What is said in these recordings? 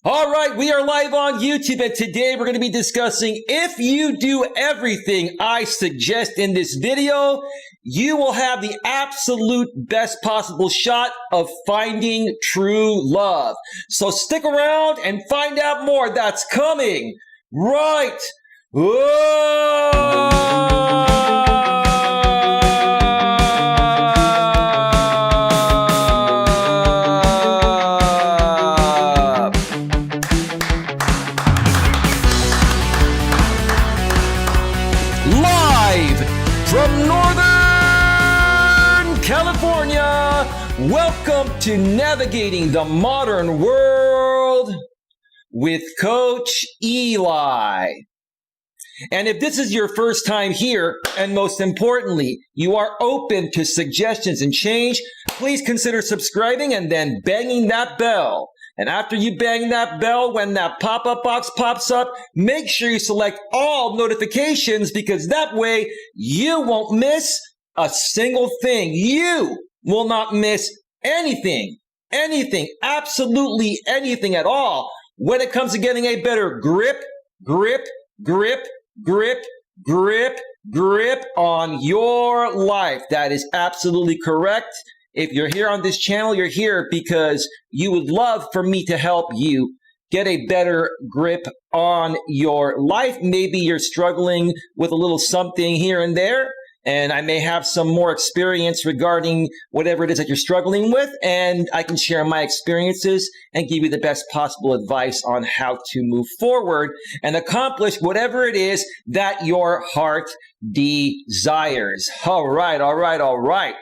All right, we are live on YouTube, and today we're going to be discussing if you do everything I suggest in this video, you will have the absolute best possible shot of finding true love. So stick around and find out more. That's coming right from Northern California. Welcome to Navigating the Modern World with Coach Eli. And if this is your first time here, and most importantly, you are open to suggestions and change, please consider subscribing and then banging that bell. And after you bang that bell, when that pop-up box pops up, make sure you select all notifications, because that way you won't miss a single thing. You will not miss anything, absolutely anything at all when it comes to getting a better grip on your life. That is absolutely correct. If you're here on this channel, you're here because you would love for me to help you get a better grip on your life. Maybe you're struggling with a little something here and there, and I may have some more experience regarding whatever it is that you're struggling with, and I can share my experiences and give you the best possible advice on how to move forward and accomplish whatever it is that your heart desires. All right.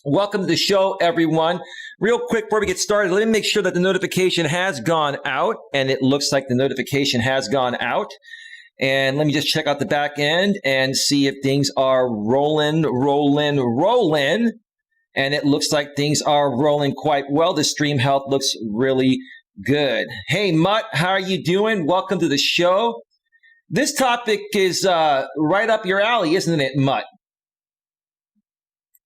Welcome to the show, everyone. Real quick, before we get started, let me make sure that the notification has gone out, and it looks like the notification has gone out. And let me just check out the back end and see if things are rolling. And it looks like things are rolling quite well. The stream health looks really good. Hey, Mutt, how are you doing? Welcome to the show. This topic is right up your alley, isn't it, Mutt?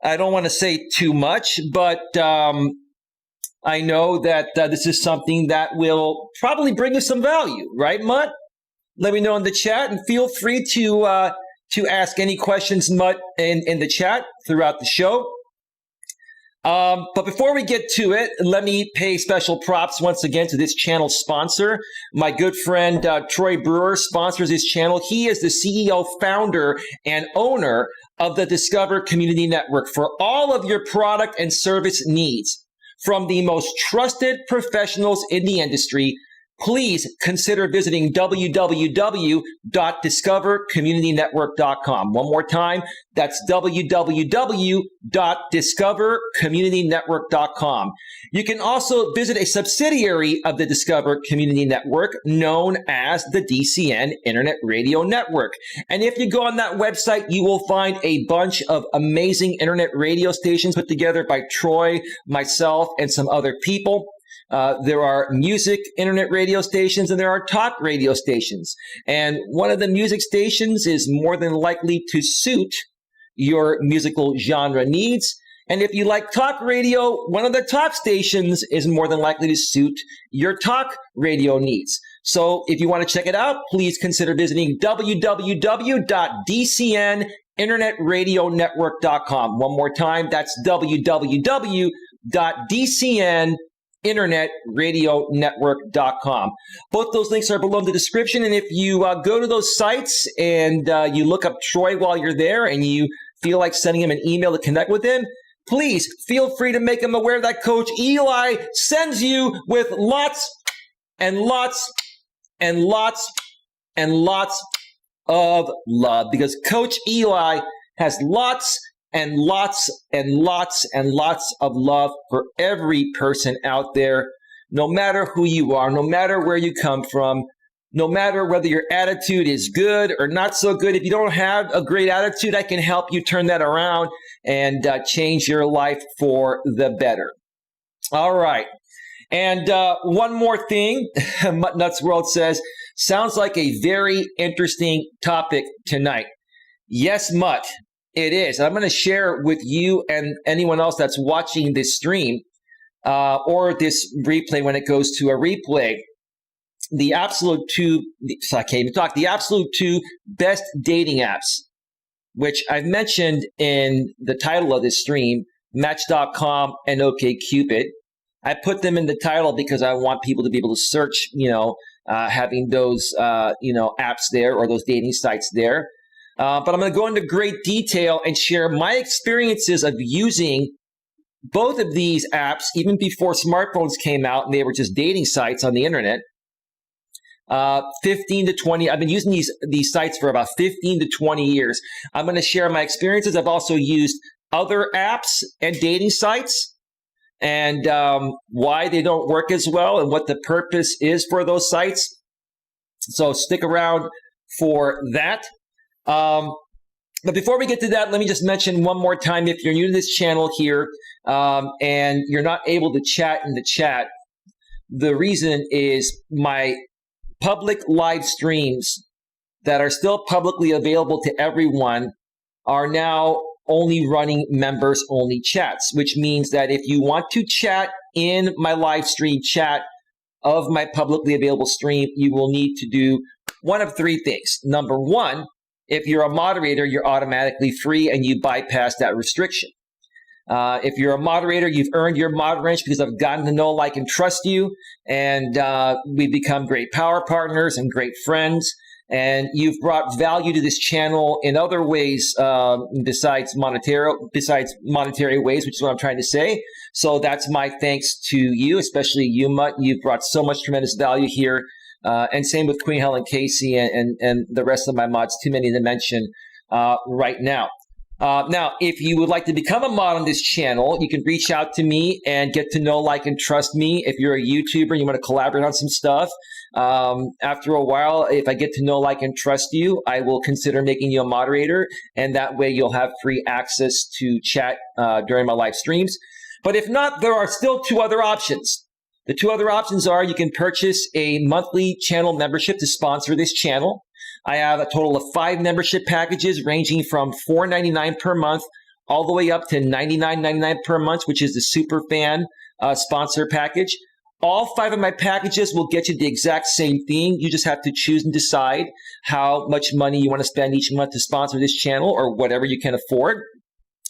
I don't want to say too much, but I know that this is something that will probably bring you some value, right, Mutt? Let me know in the chat, and feel free to ask any questions, Mutt, in the chat throughout the show. But before we get to it, let me pay special props once again to this channel's sponsor. My good friend Troy Brewer sponsors this channel. He is the CEO, founder, and owner of the Discover Community Network for all of your product and service needs. From the most trusted professionals in the industry, please consider visiting www.discovercommunitynetwork.com. One more time, that's www.discovercommunitynetwork.com. You can also visit a subsidiary of the Discover Community Network known as the DCN Internet Radio Network. And if you go on that website, you will find a bunch of amazing internet radio stations put together by Troy, myself, and some other people. There are music internet radio stations, and there are talk radio stations. And one of the music stations is more than likely to suit your musical genre needs. And if you like talk radio, one of the talk stations is more than likely to suit your talk radio needs. So if you want to check it out, please consider visiting www.dcninternetradionetwork.com. One more time, that's www.dcninternetradionetwork.com. Both those links are below in the description. And if you go to those sites and you look up Troy while you're there and you feel like sending him an email to connect with him, please feel free to make him aware that Coach Eli sends you with lots and lots and lots and lots of love, because Coach Eli has lots and lots and lots and lots of love for every person out there, no matter who you are, no matter where you come from, no matter whether your attitude is good or not so good. If you don't have a great attitude, I can help you turn that around and change your life for the better. All right. And one more thing, Mutt Nuts World says, sounds like a very interesting topic tonight. Yes, Mutt, it is. I'm going to share with you and anyone else that's watching this stream or this replay when it goes to a replay. the absolute two, so I can't even talk, the absolute two best dating apps, which I've mentioned in the title of this stream, Match.com and OKCupid. I put them in the title because I want people to be able to search, having those, apps there or those dating sites there. But I'm going to go into great detail and share my experiences of using both of these apps, even before smartphones came out and they were just dating sites on the internet. 15 to 20. I've been using these sites for about 15 to 20 years. I'm going to share my experiences. I've also used other apps and dating sites and why they don't work as well and what the purpose is for those sites. So stick around for that. But before we get to that, let me just mention one more time, if you're new to this channel here and you're not able to chat in the chat, the reason is my public live streams that are still publicly available to everyone are now only running members only chats, which means that if you want to chat in my live stream chat of my publicly available stream, you will need to do one of three things. Number one, if you're a moderator, you're automatically free and you bypass that restriction. If you're a moderator, you've earned your mod rank because I've gotten to know, like, and trust you. And we've become great power partners and great friends. And you've brought value to this channel in other ways besides monetary ways, which is what I'm trying to say. So that's my thanks to you, especially you, Mutt. You've brought so much tremendous value here. And same with Queen Helen Casey and the rest of my mods, too many to mention right now. Now, if you would like to become a mod on this channel, you can reach out to me and get to know, like, and trust me. If you're a YouTuber and you want to collaborate on some stuff, after a while, if I get to know, like, and trust you, I will consider making you a moderator, and that way you'll have free access to chat during my live streams. But if not, there are still two other options. The two other options are you can purchase a monthly channel membership to sponsor this channel. I have a total of 5 membership packages ranging from $4.99 per month all the way up to $99.99 per month, which is the super fan sponsor package. All 5 of my packages will get you the exact same thing. You just have to choose and decide how much money you want to spend each month to sponsor this channel or whatever you can afford.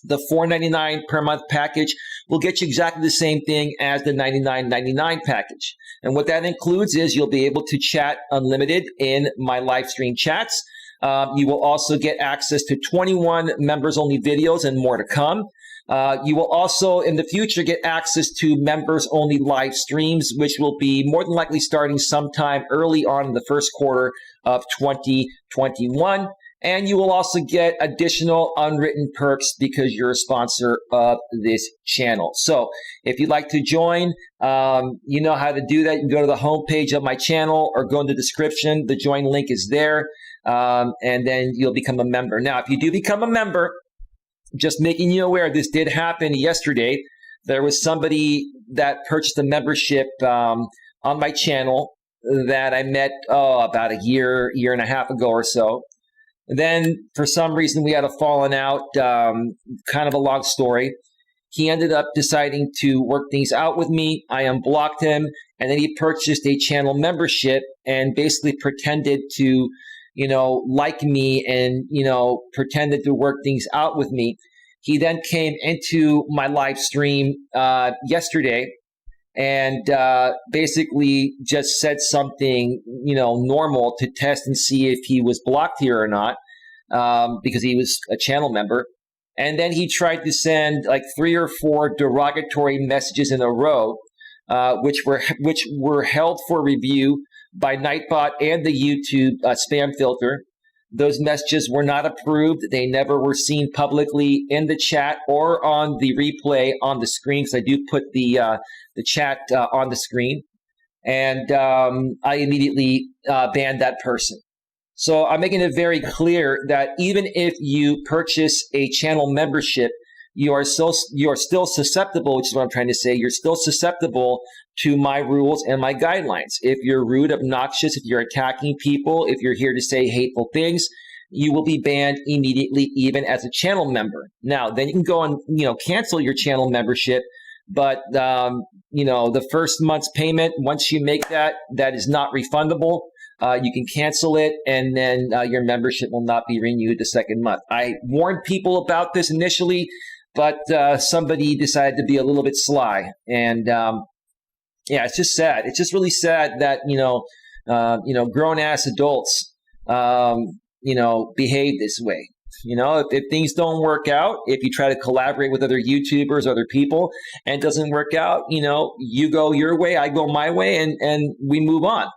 The $4.99 per month package will get you exactly the same thing as the $99.99 package. And what that includes is you'll be able to chat unlimited in my live stream chats. You will also get access to 21 members-only videos and more to come. You will also, in the future, get access to members-only live streams, which will be more than likely starting sometime early on in the first quarter of 2021. And you will also get additional unwritten perks because you're a sponsor of this channel. So if you'd like to join, you know how to do that. You can go to the homepage of my channel or go in the description. The join link is there, and then you'll become a member. Now, if you do become a member, just making you aware, this did happen yesterday. There was somebody that purchased a membership on my channel that I met about a year and a half ago or so. Then, for some reason, we had a falling out, kind of a long story. He ended up deciding to work things out with me. I unblocked him, and then he purchased a channel membership and basically pretended to, like me and, pretended to work things out with me. He then came into my live stream yesterday and basically just said something, normal to test and see if he was blocked here or not, because he was a channel member. And then he tried to send like 3 or 4 derogatory messages in a row, which were held for review by Nightbot and the YouTube spam filter. Those messages were not approved. They never were seen publicly in the chat or on the replay on the screen, because I do put the chat on the screen. And I immediately banned that person. So I'm making it very clear that even if you purchase a channel membership, you are still susceptible, which is what I'm trying to say. You're still susceptible to my rules and my guidelines. If you're rude, obnoxious, if you're attacking people, if you're here to say hateful things, you will be banned immediately, even as a channel member. Now, then you can go and cancel your channel membership but the first month's payment, once you make that is not refundable. You can cancel it, and then your membership will not be renewed the second month. I warned people about this initially, but somebody decided to be a little bit sly, and it's just sad. It's just really sad that grown ass adults behave this way. If things don't work out, if you try to collaborate with other YouTubers, other people, and it doesn't work out, you go your way, I go my way, and we move on.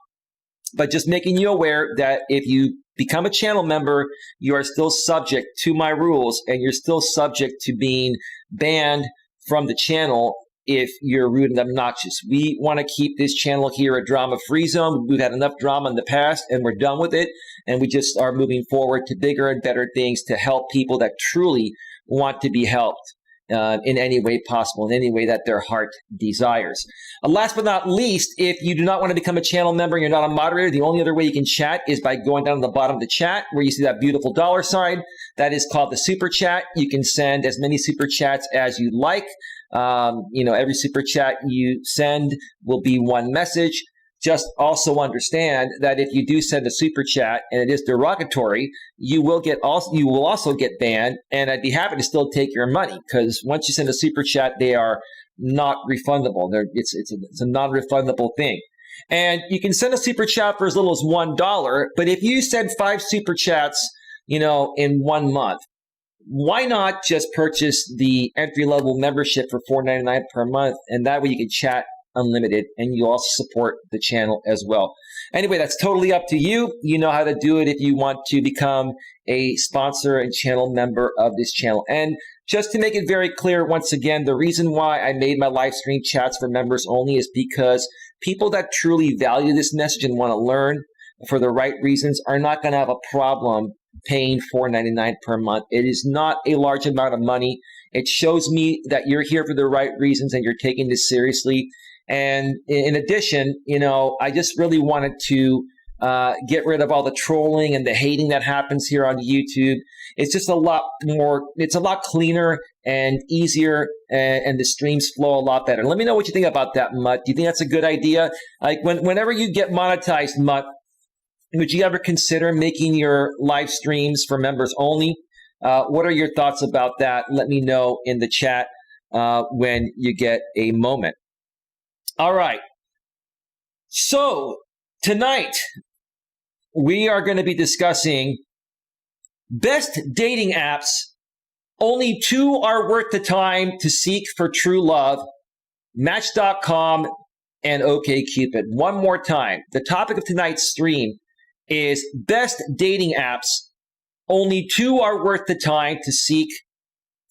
But just making you aware that if you become a channel member, you are still subject to my rules, and you're still subject to being banned from the channel if you're rude and obnoxious. We want to keep this channel here a drama-free zone. We've had enough drama in the past, and we're done with it. And we just are moving forward to bigger and better things to help people that truly want to be helped in any way possible, in any way that their heart desires. Last but not least, if you do not want to become a channel member and you're not a moderator, the only other way you can chat is by going down to the bottom of the chat where you see that beautiful dollar sign. That is called the super chat. You can send as many super chats as you like. Every super chat you send will be one message. Just also understand that if you do send a super chat and it is derogatory, you will also get banned. And I'd be happy to still take your money, because once you send a super chat, they are not refundable. It's a non-refundable thing. And you can send a super chat for as little as $1. But if you send 5 super chats, in 1 month, why not just purchase the entry-level membership for $4.99 per month? And that way you can chat unlimited, and you also support the channel as well. Anyway, that's totally up to you. You know how to do it if you want to become a sponsor and channel member of this channel. And just to make it very clear, once again, the reason why I made my live stream chats for members only is because people that truly value this message and want to learn for the right reasons are not going to have a problem paying $4.99 per month. It is not a large amount of money. It shows me that you're here for the right reasons and you're taking this seriously. And in addition, I just really wanted to get rid of all the trolling and the hating that happens here on YouTube. It's just a lot cleaner and easier, and the streams flow a lot better. Let me know what you think about that, Mutt. Do you think that's a good idea? Like whenever you get monetized, Mutt, would you ever consider making your live streams for members only? What are your thoughts about that? Let me know in the chat when you get a moment. All right. So tonight, we are going to be discussing best dating apps. Only 2 are worth the time to seek for true love: Match.com and OKCupid. One more time. The topic of tonight's stream is best dating apps. Only 2 are worth the time to seek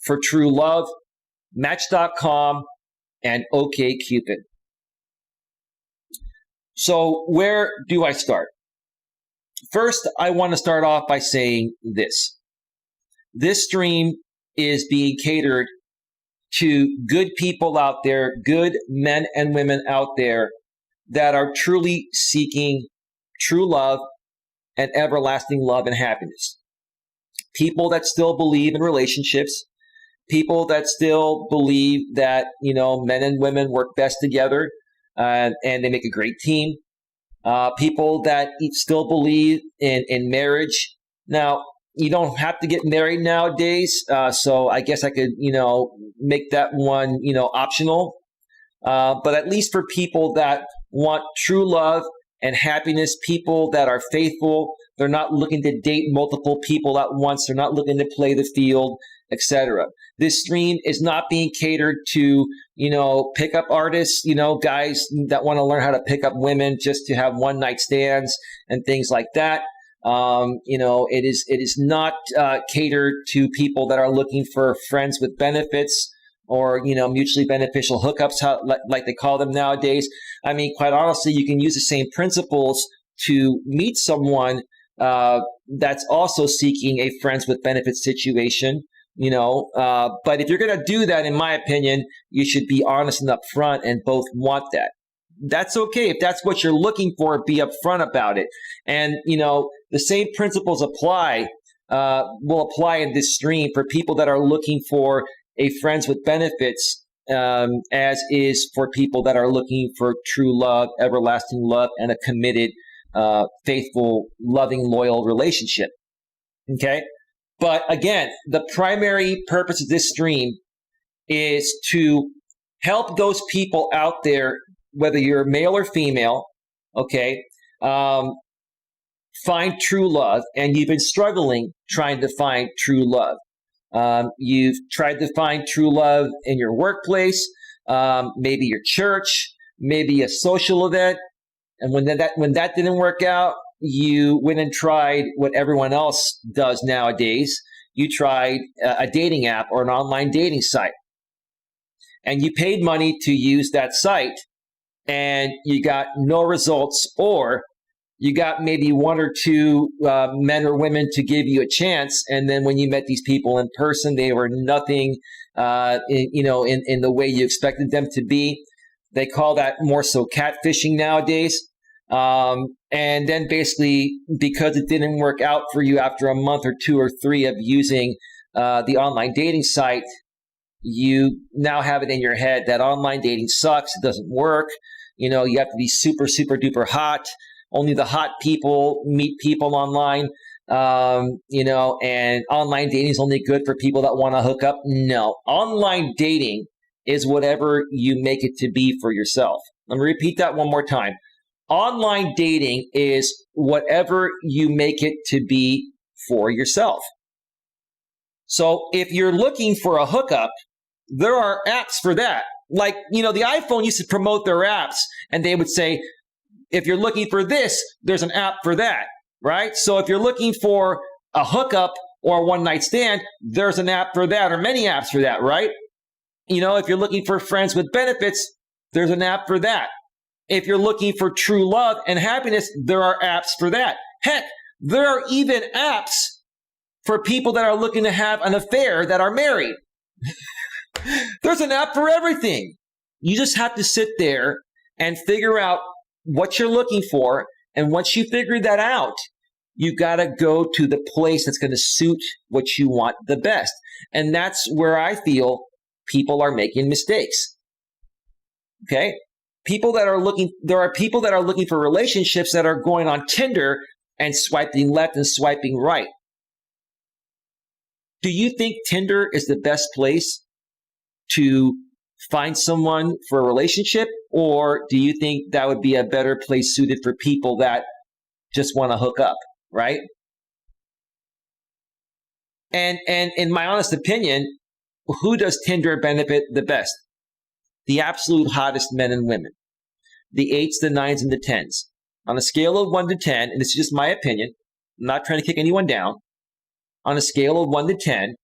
for true love: Match.com and OKCupid. So where do I start? First, I want to start off by saying this. This stream is being catered to good people out there, good men and women out there that are truly seeking true love and everlasting love and happiness. People that still believe in relationships, people that still believe that, men and women work best together, and they make a great team. People that still believe in marriage. Now, you don't have to get married nowadays, so I guess I could, make that one, optional. But at least for people that want true love and happiness, people that are faithful, they're not looking to date multiple people at once, they're not looking to play the field, etc. This stream is not being catered to, pickup artists, guys that want to learn how to pick up women just to have one night stands and things like that. It is not catered to people that are looking for friends with benefits or, mutually beneficial hookups, like they call them nowadays. I mean, quite honestly, you can use the same principles to meet someone that's also seeking a friends with benefits situation. But if you're going to do that, in my opinion, you should be honest and upfront and both want that. That's okay. If that's what you're looking for, be upfront about it. And, the same principles will apply in this stream for people that are looking for a friends with benefits as is for people that are looking for true love, everlasting love, and a committed, faithful, loving, loyal relationship. Okay? But again, the primary purpose of this stream is to help those people out there, whether you're male or female, okay, find true love, and you've been struggling trying to find true love. You've tried to find true love in your workplace, maybe your church, maybe a social event, and when that didn't work out, you went and tried what everyone else does nowadays. You tried a dating app or an online dating site, and you paid money to use that site, and you got no results, or you got maybe one or two men or women to give you a chance, and then when you met these people in person, they were nothing, in the way you expected them to be. They call that more so catfishing nowadays. And then basically, because it didn't work out for you after a month or 2 or 3 of using the online dating site, you now have it in your head that online dating sucks. It doesn't work. You have to be super, super duper hot. Only the hot people meet people online, and online dating is only good for people that want to hook up. No, online dating is whatever you make it to be for yourself. Let me repeat that one more time. Online dating is whatever you make it to be for yourself. So if you're looking for a hookup, there are apps for that. Like, the iPhone used to promote their apps, and they would say, if you're looking for this, there's an app for that, right? So if you're looking for a hookup or a one-night stand, there's an app for that, or many apps for that, right? If you're looking for friends with benefits, there's an app for that. If you're looking for true love and happiness, there are apps for that. Heck, there are even apps for people that are looking to have an affair that are married. There's an app for everything. You just have to sit there and figure out what you're looking for. And once you figure that out, you got to go to the place that's going to suit what you want the best. And that's where I feel people are making mistakes. Okay? There are people that are looking for relationships that are going on Tinder and swiping left and swiping right. Do you think Tinder is the best place to find someone for a relationship, or do you think that would be a better place suited for people that just want to hook up, right? And in my honest opinion, who does Tinder benefit the best? The absolute hottest men and women. The 8s, the 9s, and the 10s. On a scale of 1 to 10, and this is just my opinion, I'm not trying to kick anyone down. On a scale of 1 to 10,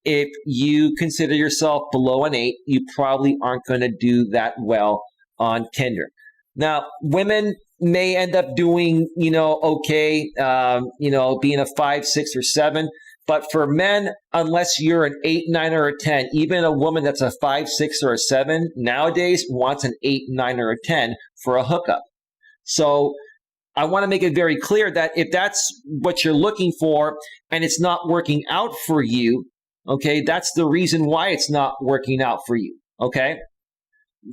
if you consider yourself below an 8, you probably aren't going to do that well on Tinder. Now, women may end up doing, okay, being a 5, 6, or 7. But for men, unless you're an 8, 9, or a 10, even a woman that's a 5, 6, or a 7 nowadays wants an 8, 9, or a 10 for a hookup. So I want to make it very clear that if that's what you're looking for and it's not working out for you, okay, that's the reason why it's not working out for you, okay?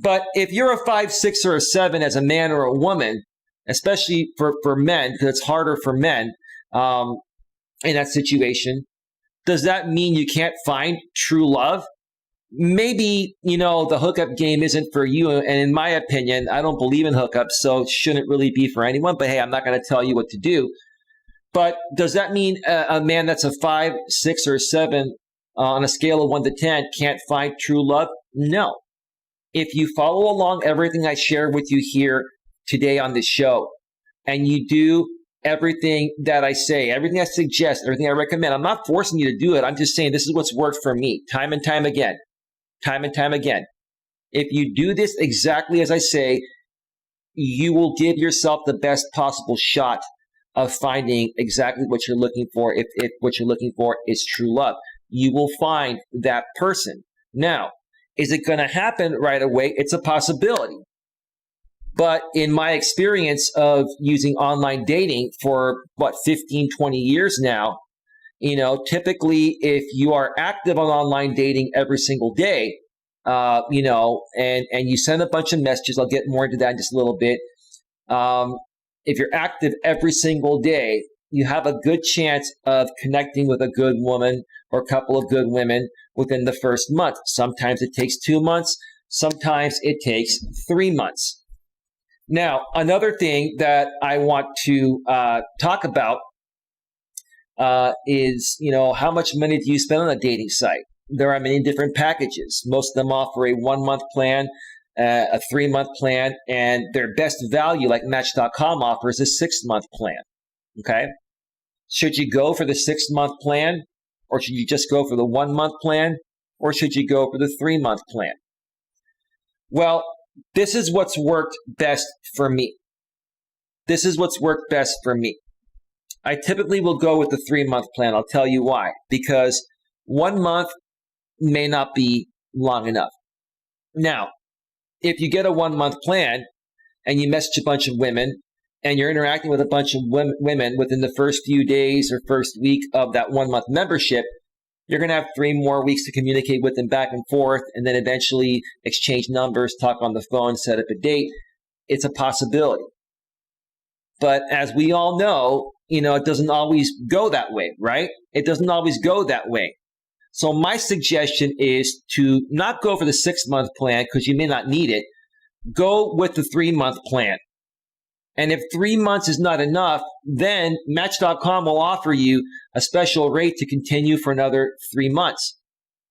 But if you're a 5, 6, or a 7 as a man or a woman, especially for men, because it's harder for men in that situation, does that mean you can't find true love? Maybe, the hookup game isn't for you. And in my opinion, I don't believe in hookups, so it shouldn't really be for anyone. But hey, I'm not going to tell you what to do. But does that mean a man that's a 5, 6, or 7 on a scale of 1 to 10 can't find true love? No. If you follow along everything I share with you here today on this show, and you do everything that I say, everything I suggest, everything I recommend, I'm not forcing you to do it. I'm just saying this is what's worked for me time and time again. Time and time again. If you do this exactly as I say, you will give yourself the best possible shot of finding exactly what you're looking for. If what you're looking for is true love, you will find that person. Now, is it going to happen right away? It's a possibility. But in my experience of using online dating for 15, 20 years now, typically if you are active on online dating every single day, and you send a bunch of messages. I'll get more into that in just a little bit. If you're active every single day, you have a good chance of connecting with a good woman or a couple of good women within the first month. Sometimes it takes 2 months. Sometimes it takes 3 months. Now, another thing that I want to talk about is, how much money do you spend on a dating site? There are many different packages. Most of them offer a 1-month plan, a 3-month plan, and their best value, like Match.com, offers a 6-month plan. Okay? Should you go for the 6-month plan, or should you just go for the 1-month plan, or should you go for the 3-month plan? Well, this is what's worked best for me. I typically will go with the 3-month plan. I'll tell you why. Because 1 month may not be long enough. Now, if you get a 1-month plan and you message a bunch of women and you're interacting with a bunch of women within the first few days or first week of that 1-month membership, you're going to have 3 more weeks to communicate with them back and forth, and then eventually exchange numbers, talk on the phone, set up a date. It's a possibility. But as we all know, it doesn't always go that way, right? It doesn't always go that way. So my suggestion is to not go for the 6-month plan because you may not need it. Go with the 3-month plan. And if 3 months is not enough, then Match.com will offer you a special rate to continue for another 3 months.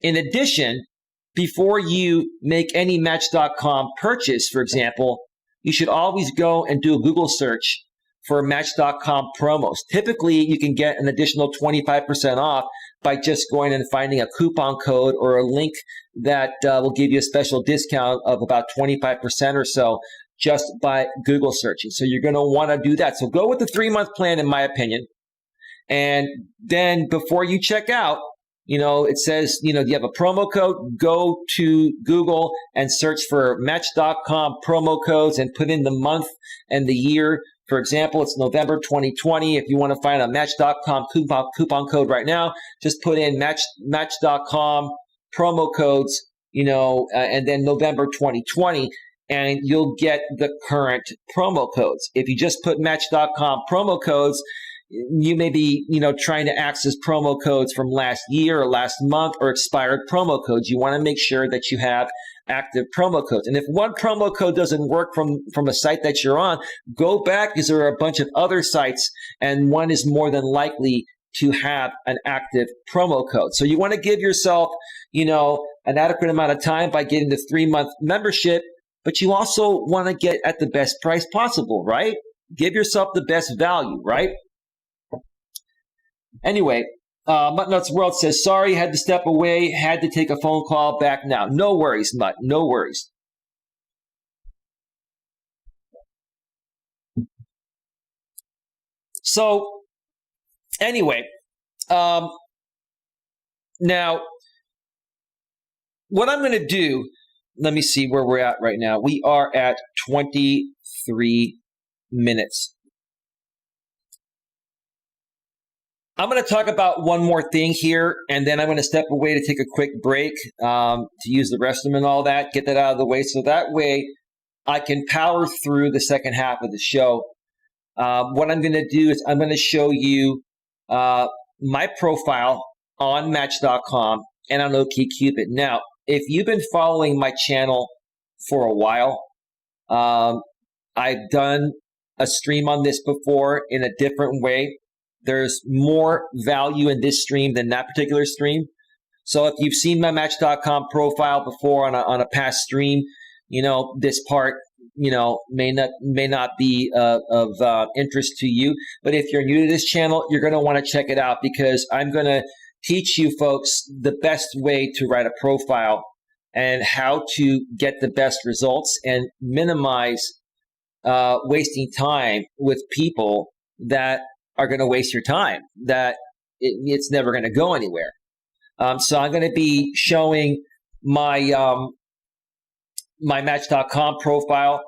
In addition, before you make any Match.com purchase, for example, you should always go and do a Google search for Match.com promos. Typically, you can get an additional 25% off by just going and finding a coupon code or a link that will give you a special discount of about 25% or so just by Google searching. So you're going to want to do that. So go with the 3-month plan, in my opinion. And then before you check out, it says, do you have a promo code? Go to Google and search for Match.com promo codes and put in the month and the year. For example, it's November 2020. If you want to find a Match.com coupon code right now, just put in Match.com promo codes, and then November 2020, and you'll get the current promo codes. If you just put Match.com promo codes, you may be, trying to access promo codes from last year or last month or expired promo codes. You want to make sure that you have active promo codes. And if one promo code doesn't work from a site that you're on, go back because there are a bunch of other sites and one is more than likely to have an active promo code. So you want to give yourself, an adequate amount of time by getting the 3-month membership, but you also want to get at the best price possible, right? Give yourself the best value, right? Anyway, Mutt World says, sorry, had to step away, had to take a phone call, back now. No worries, Mutt, no worries. So, anyway, now, what I'm going to do, let me see where we're at right now. We are at 23 minutes. I'm going to talk about one more thing here, and then I'm going to step away to take a quick break to use the restroom and all that, get that out of the way, so that way I can power through the second half of the show. What I'm going to do is I'm going to show you my profile on Match.com and on OKCupid. Now, if you've been following my channel for a while, I've done a stream on this before in a different way. There's more value in this stream than that particular stream. So if you've seen my Match.com profile before on a past stream, this part, may not be of interest to you. But if you're new to this channel, you're going to want to check it out because I'm going to teach you folks the best way to write a profile and how to get the best results and minimize wasting time with people that are going to waste your time, that it's never going to go anywhere. So I'm going to be showing my my Match.com profile,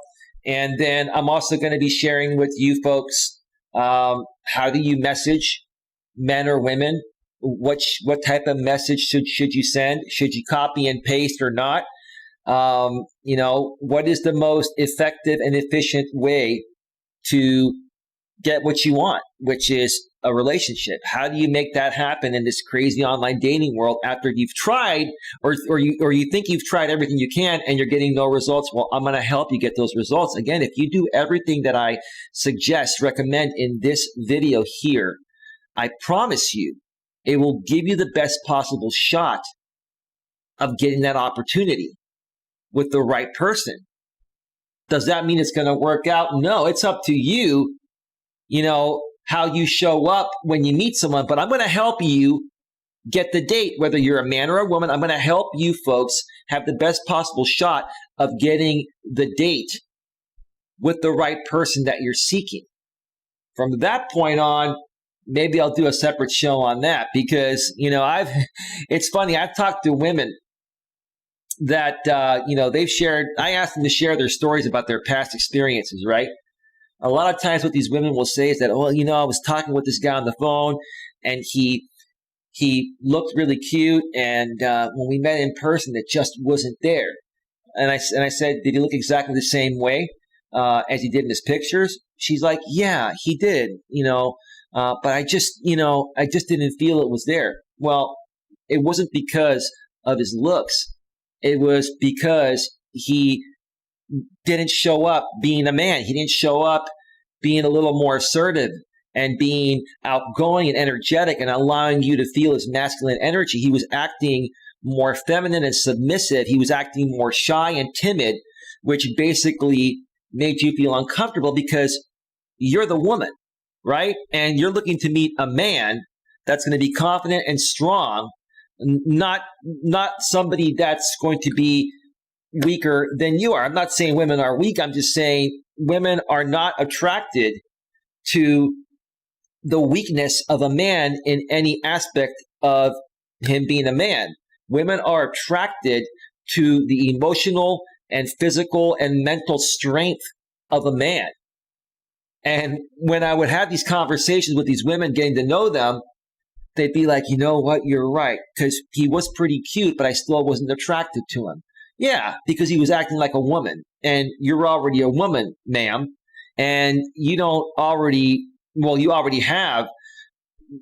and then I'm also going to be sharing with you folks how do you message men or women, what type of message should you send, should you copy and paste or not. What is the most effective and efficient way to get what you want, which is a relationship? How do you make that happen in this crazy online dating world after you've tried or you think you've tried everything you can and you're getting no results? Well, I'm going to help you get those results. Again, if you do everything that I recommend in this video here, I promise you it will give you the best possible shot of getting that opportunity with the right person. Does that mean it's going to work out? No, it's up to you, how you show up when you meet someone. But I'm going to help you get the date, whether you're a man or a woman. I'm going to help you folks have the best possible shot of getting the date with the right person that you're seeking. From that point on, maybe I'll do a separate show on that because, it's funny. I've talked to women that, they've shared, I asked them to share their stories about their past experiences, right? A lot of times what these women will say is that, I was talking with this guy on the phone and he looked really cute. And when we met in person, it just wasn't there. And I said, did he look exactly the same way as he did in his pictures? She's like, yeah, he did, but I just didn't feel it was there. Well, it wasn't because of his looks. It was because he didn't show up being a man. He didn't show up being a little more assertive and being outgoing and energetic and allowing you to feel his masculine energy. He was acting more feminine and submissive. He was acting more shy and timid, which basically made you feel uncomfortable because you're the woman, right? And you're looking to meet a man that's going to be confident and strong, not somebody that's going to be weaker than you are. I'm not saying women are weak. I'm just saying women are not attracted to the weakness of a man in any aspect of him being a man. Women are attracted to the emotional and physical and mental strength of a man. And when I would have these conversations with these women, getting to know them, they'd be like, you know what, you're right, because he was pretty cute, but I still wasn't attracted to him. Yeah, because he was acting like a woman, and you're already a woman, ma'am, and you already have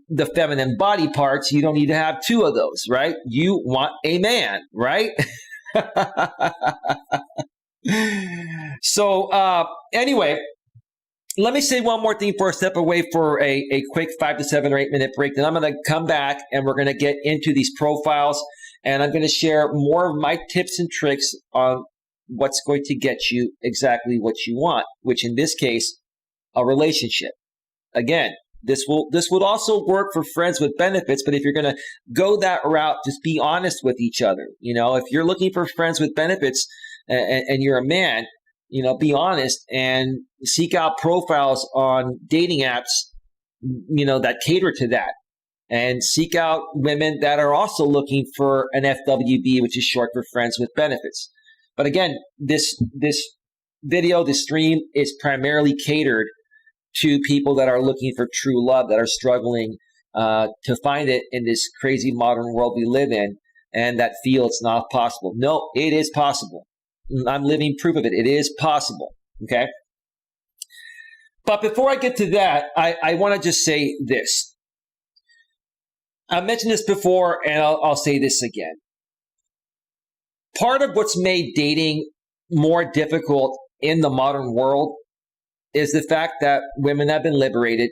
the feminine body parts. You don't need to have two of those, right? You want a man, right? So anyway, let me say one more thing before I step away for a quick 5 to 7 or 8 minute break. Then I'm going to come back and we're going to get into these profiles. And I'm going to share more of my tips and tricks on what's going to get you exactly what you want, which in this case, a relationship. Again, this would also work for friends with benefits, but if you're going to go that route, just be honest with each other. If you're looking for friends with benefits and you're a man, be honest and seek out profiles on dating apps, that cater to that. And seek out women that are also looking for an FWB, which is short for friends with benefits. But again, this stream is primarily catered to people that are looking for true love, that are struggling to find it in this crazy modern world we live in, and that feel it's not possible. No, it is possible. I'm living proof of it. It is possible. Okay. But before I get to that, I want to just say this. I mentioned this before, and I'll say this again. Part of what's made dating more difficult in the modern world is the fact that women have been liberated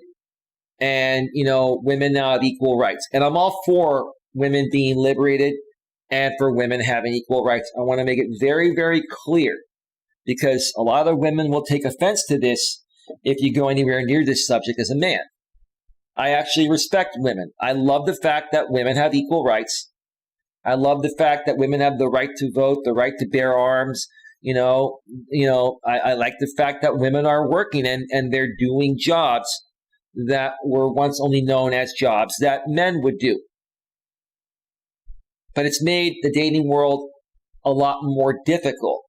and, women now have equal rights. And I'm all for women being liberated and for women having equal rights. I want to make it very, very clear because a lot of women will take offense to this if you go anywhere near this subject as a man. I actually respect women. I love the fact that women have equal rights. I love the fact that women have the right to vote, the right to bear arms. I like the fact that women are working and they're doing jobs that were once only known as jobs that men would do. But it's made the dating world a lot more difficult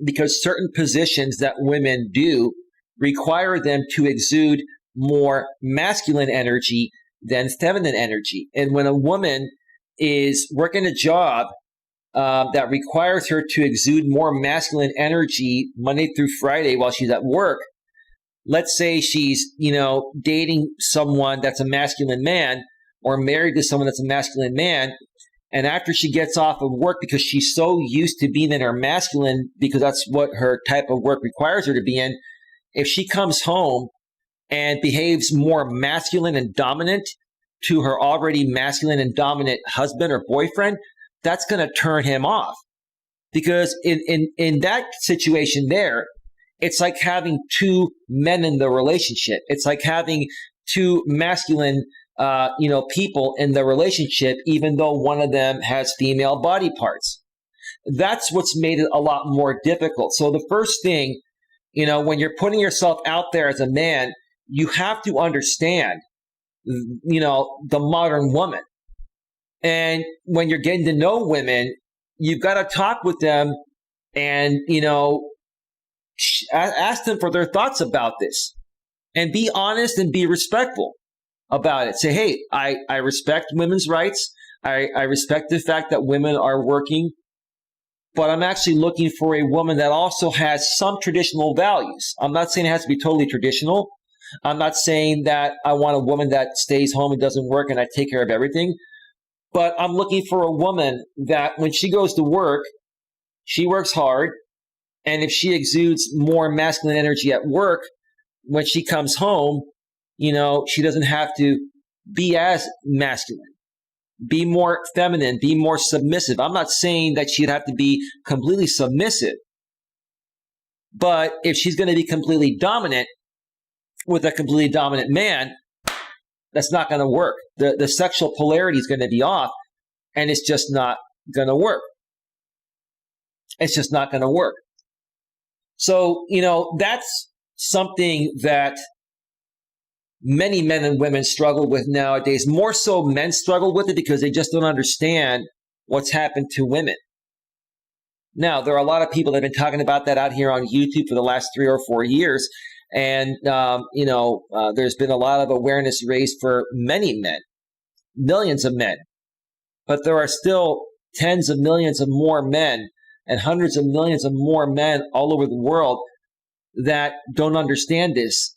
because certain positions that women do require them to exude more masculine energy than feminine energy. And when a woman is working a job that requires her to exude more masculine energy Monday through Friday while she's at work. Let's say she's, dating someone that's a masculine man or married to someone that's a masculine man. And after she gets off of work, because she's so used to being in her masculine, because that's what her type of work requires her to be in, if she comes home and behaves more masculine and dominant to her already masculine and dominant husband or boyfriend, that's going to turn him off. Because in that situation there, it's like having two men in the relationship. It's like having two masculine, people in the relationship, even though one of them has female body parts. That's what's made it a lot more difficult. So the first thing, when you're putting yourself out there as a man, you have to understand, the modern woman. And when you're getting to know women, you've got to talk with them and, ask them for their thoughts about this and be honest and be respectful about it. Say, hey, I respect women's rights. I respect the fact that women are working, but I'm actually looking for a woman that also has some traditional values. I'm not saying it has to be totally traditional. I'm not saying that I want a woman that stays home and doesn't work and I take care of everything. But I'm looking for a woman that when she goes to work, she works hard. And if she exudes more masculine energy at work, when she comes home, she doesn't have to be as masculine. Be more feminine, be more submissive. I'm not saying that she'd have to be completely submissive. But if she's going to be completely dominant with a completely dominant man, that's not going to work. The sexual polarity is going to be off, and it's just not going to work. It's just not going to work. So, that's something that many men and women struggle with nowadays. More so men struggle with it because they just don't understand what's happened to women. Now, there are a lot of people that have been talking about that out here on YouTube for the last 3 or 4 years. And, there's been a lot of awareness raised for many men, millions of men. But there are still tens of millions of more men and hundreds of millions of more men all over the world that don't understand this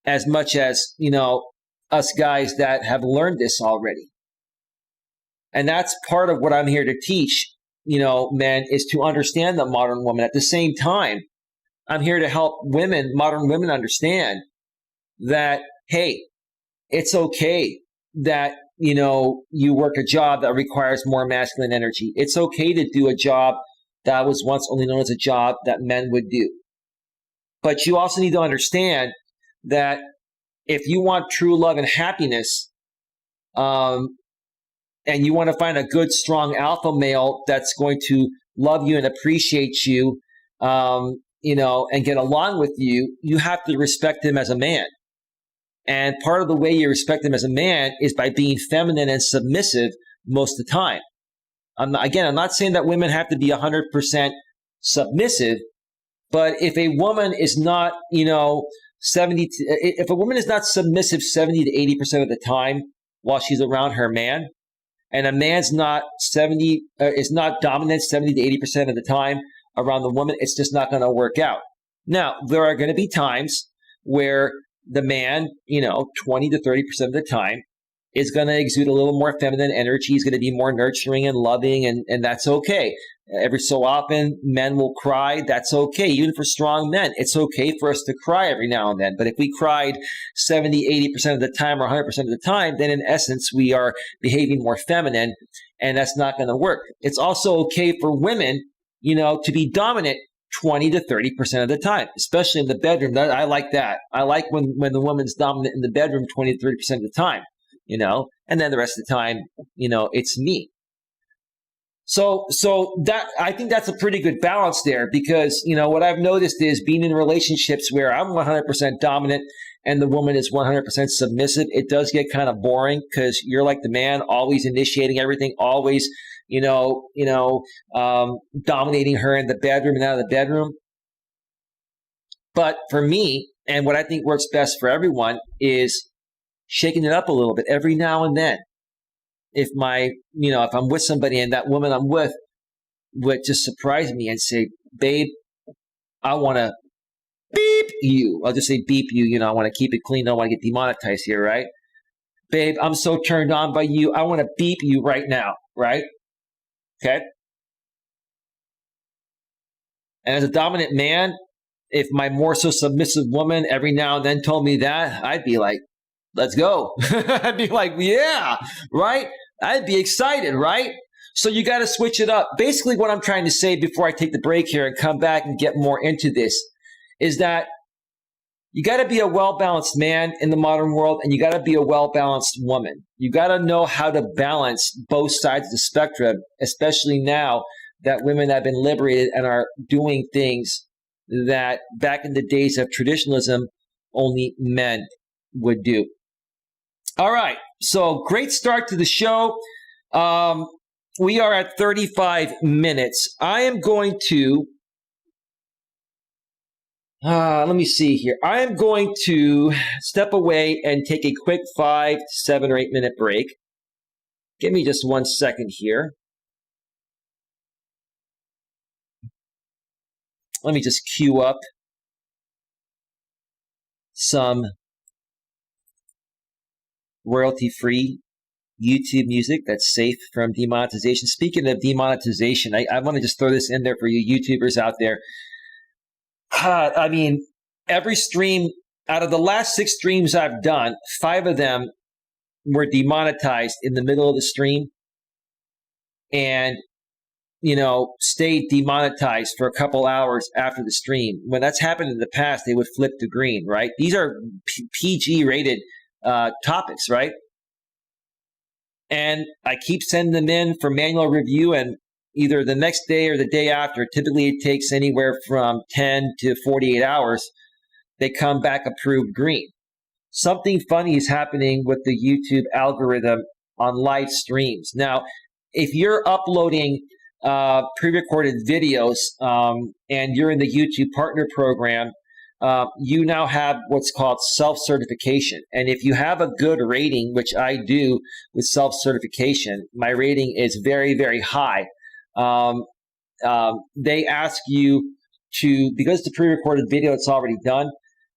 as much as, us guys that have learned this already. And that's part of what I'm here to teach, men, is to understand the modern woman. At the same time, I'm here to help women, modern women, understand that, hey, it's okay that, you work a job that requires more masculine energy. It's okay to do a job that was once only known as a job that men would do. But you also need to understand that if you want true love and happiness, and you want to find a good, strong alpha male that's going to love you and appreciate you, and get along with you, you have to respect him as a man. And part of the way you respect him as a man is by being feminine and submissive most of the time. I'm not saying that women have to be 100% submissive, but if a woman is not, if a woman is not submissive 70 to 80% of the time while she's around her man, and a man's not is not dominant 70 to 80% of the time around the woman, it's just not going to work out. Now, there are going to be times where the man, 20 to 30% of the time is going to exude a little more feminine energy. He's going to be more nurturing and loving, and that's okay. Every so often, men will cry. That's okay. Even for strong men, it's okay for us to cry every now and then. But if we cried 70, 80% of the time or 100% of the time, then in essence, we are behaving more feminine, and that's not going to work. It's also okay for women, to be dominant 20 to 30% of the time, especially in the bedroom. I like that. I like when the woman's dominant in the bedroom 20 to 30% of the time, and then the rest of the time, it's me. So that, I think that's a pretty good balance there, because, what I've noticed is being in relationships where I'm 100% dominant and the woman is 100% submissive, it does get kind of boring because you're like the man, always initiating everything, always, dominating her in the bedroom and out of the bedroom. But for me, and what I think works best for everyone, is shaking it up a little bit every now and then. If I'm with somebody and that woman I'm with would just surprise me and say, babe, I want to beep you. I'll just say beep you. I want to keep it clean. I don't want to get demonetized here, right? Babe, I'm so turned on by you. I want to beep you right now, right? Okay. And as a dominant man, if my more so submissive woman every now and then told me that, I'd be like, let's go. I'd be like, yeah, right? I'd be excited, right? So you got to switch it up. Basically, what I'm trying to say before I take the break here and come back and get more into this is that you got to be a well-balanced man in the modern world, and you got to be a well-balanced woman. You got to know how to balance both sides of the spectrum, especially now that women have been liberated and are doing things that back in the days of traditionalism, only men would do. All right. So great start to the show. We are at 35 minutes. I am going to, let me see here. I am going to step away and take a quick 5 to 7 or 8 minute break. Give me just 1 second here. Let me just queue up some royalty-free YouTube music that's safe from demonetization. Speaking of demonetization, I want to just throw this in there for you YouTubers out there. I mean, every stream, out of the last 6 streams I've done, 5 of them were demonetized in the middle of the stream and, stayed demonetized for a couple hours after the stream. When that's happened in the past, they would flip to green, right? These are PG rated topics, right? And I keep sending them in for manual review, and either the next day or the day after, typically it takes anywhere from 10 to 48 hours, they come back approved green. Something funny is happening with the YouTube algorithm on live streams. Now, if you're uploading pre-recorded videos and you're in the YouTube Partner Program, you now have what's called self-certification. And if you have a good rating, which I do with self-certification, my rating is very, very high. They ask you to, because the pre-recorded video it's already done,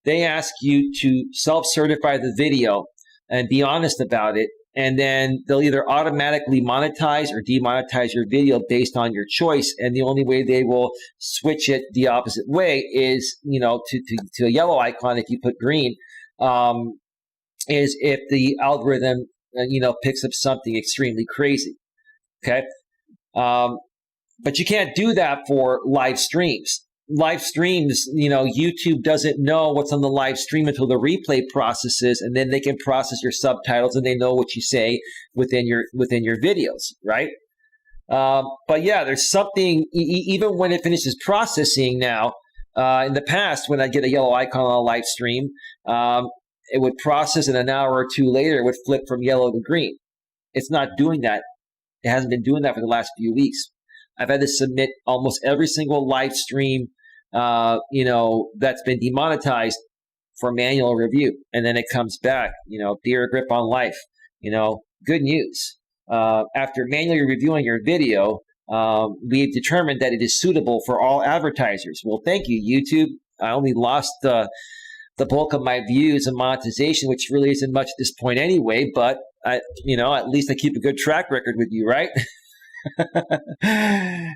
they ask you to self-certify the video and be honest about it. And then they'll either automatically monetize or demonetize your video based on your choice. And the only way they will switch it the opposite way is, to a yellow icon if you put green, is if the algorithm, picks up something extremely crazy. Okay. But you can't do that for live streams. Live streams, YouTube doesn't know what's on the live stream until the replay processes, and then they can process your subtitles and they know what you say within your videos, right? But yeah, there's something, even when it finishes processing now, in the past, when I get a yellow icon on a live stream, it would process, and an hour or two later, it would flip from yellow to green. It's not doing that. It hasn't been doing that for the last few weeks. I've had to submit almost every single live stream, that's been demonetized for manual review. And then it comes back, dear grip on life, good news. After manually reviewing your video, we've determined that it is suitable for all advertisers. Well, thank you, YouTube. I only lost the bulk of my views and monetization, which really isn't much at this point anyway, but at least I keep a good track record with you, right?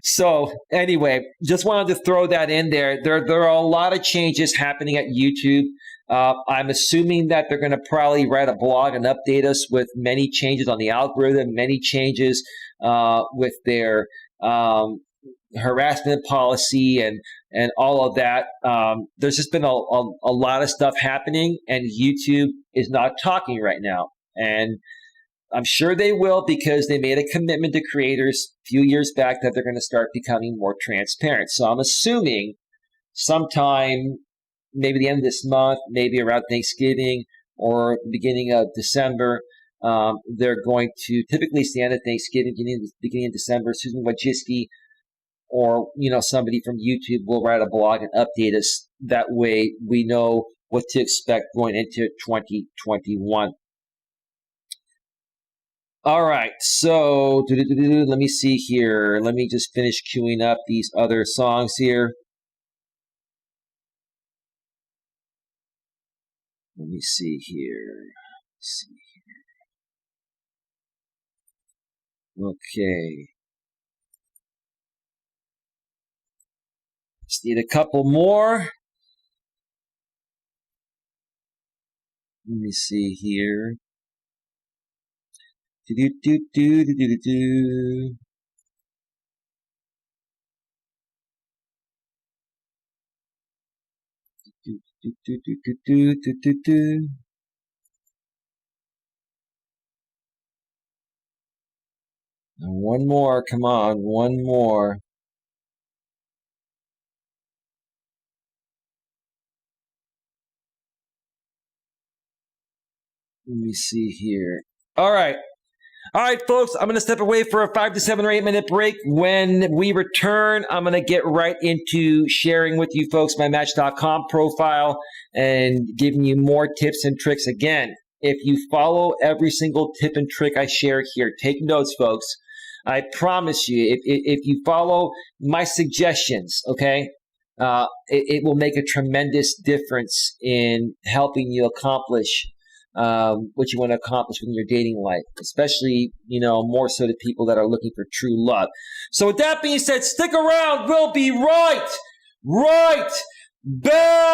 So anyway, just wanted to throw that in there. There are a lot of changes happening at YouTube. I'm assuming that they're going to probably write a blog and update us with many changes on the algorithm, many changes with their harassment policy and all of that. There's just been a lot of stuff happening, and YouTube is not talking right now. And I'm sure they will, because they made a commitment to creators a few years back that they're going to start becoming more transparent. So I'm assuming sometime, maybe the end of this month, maybe around Thanksgiving or the beginning of December, they're going to, typically it's the end of Thanksgiving, beginning of December, Susan Wojcicki or somebody from YouTube will write a blog and update us. That way we know what to expect going into 2021. All right, so let me see here. Let me just finish queuing up these other songs here. Let me see here. Okay. Just need a couple more. Let me see here. And one more, come on, one more. Let me see here. All right. All right, folks, I'm going to step away for a 5 to 7 or 8 minute break. When we return, I'm going to get right into sharing with you folks my Match.com profile and giving you more tips and tricks. Again, if you follow every single tip and trick I share here, take notes, folks. I promise you, if you follow my suggestions, okay, it will make a tremendous difference in helping you accomplish what you want to accomplish in your dating life, especially, more so to people that are looking for true love. So with that being said, stick around. We'll be right back.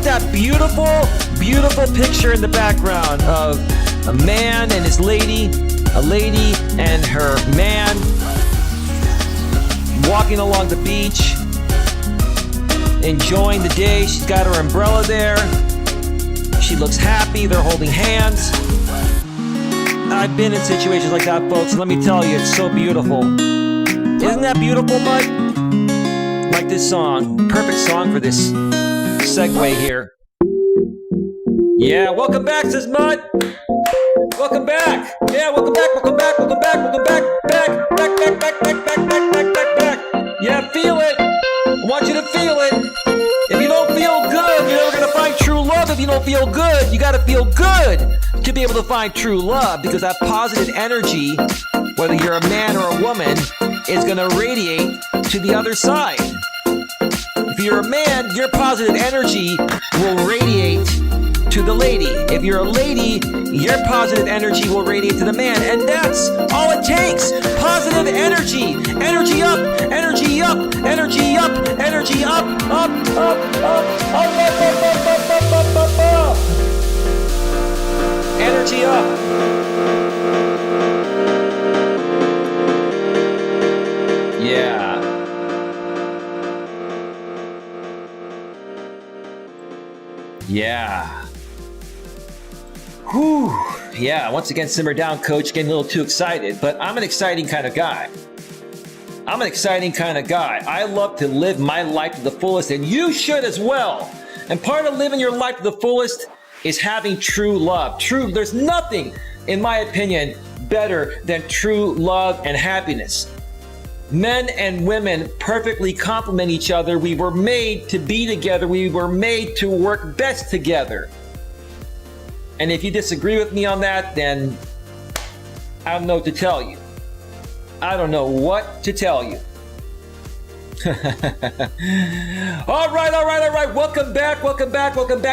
at that beautiful, beautiful picture in the background of a man and his lady, a lady and her man walking along the beach, enjoying the day. She's got her umbrella there. She looks happy. They're holding hands. I've been in situations like that, folks, and let me tell you, it's so beautiful. Isn't that beautiful, bud? Like this song. Perfect song for this segue here. Yeah, welcome back, says Mud. Welcome back. Yeah, welcome back, welcome back, welcome back, welcome back. Back. Yeah, feel it. I want you to feel it. If you don't feel good, you're never going to find true love. If you don't feel good, you got to feel good to be able to find true love, because that positive energy, whether you're a man or a woman, is going to radiate to the other side. If you're a man, your positive energy will radiate to the lady. If you're a lady, your positive energy will radiate to the man. And that's all it takes. Positive energy. Energy up, energy up, energy up, energy up, up, up, up, up, up. Energy up. Yeah. Yeah. Whew. Yeah, once again, simmer down, coach. Getting a little too excited, but I'm an exciting kind of guy. I love to live my life to the fullest, and you should as well. And part of living your life to the fullest is having true love. There's nothing, in my opinion, better than true love and happiness. Men and women perfectly complement each other. We were made to be together. We were made to work best together. And if you disagree with me on that, then I don't know what to tell you. All right. Welcome back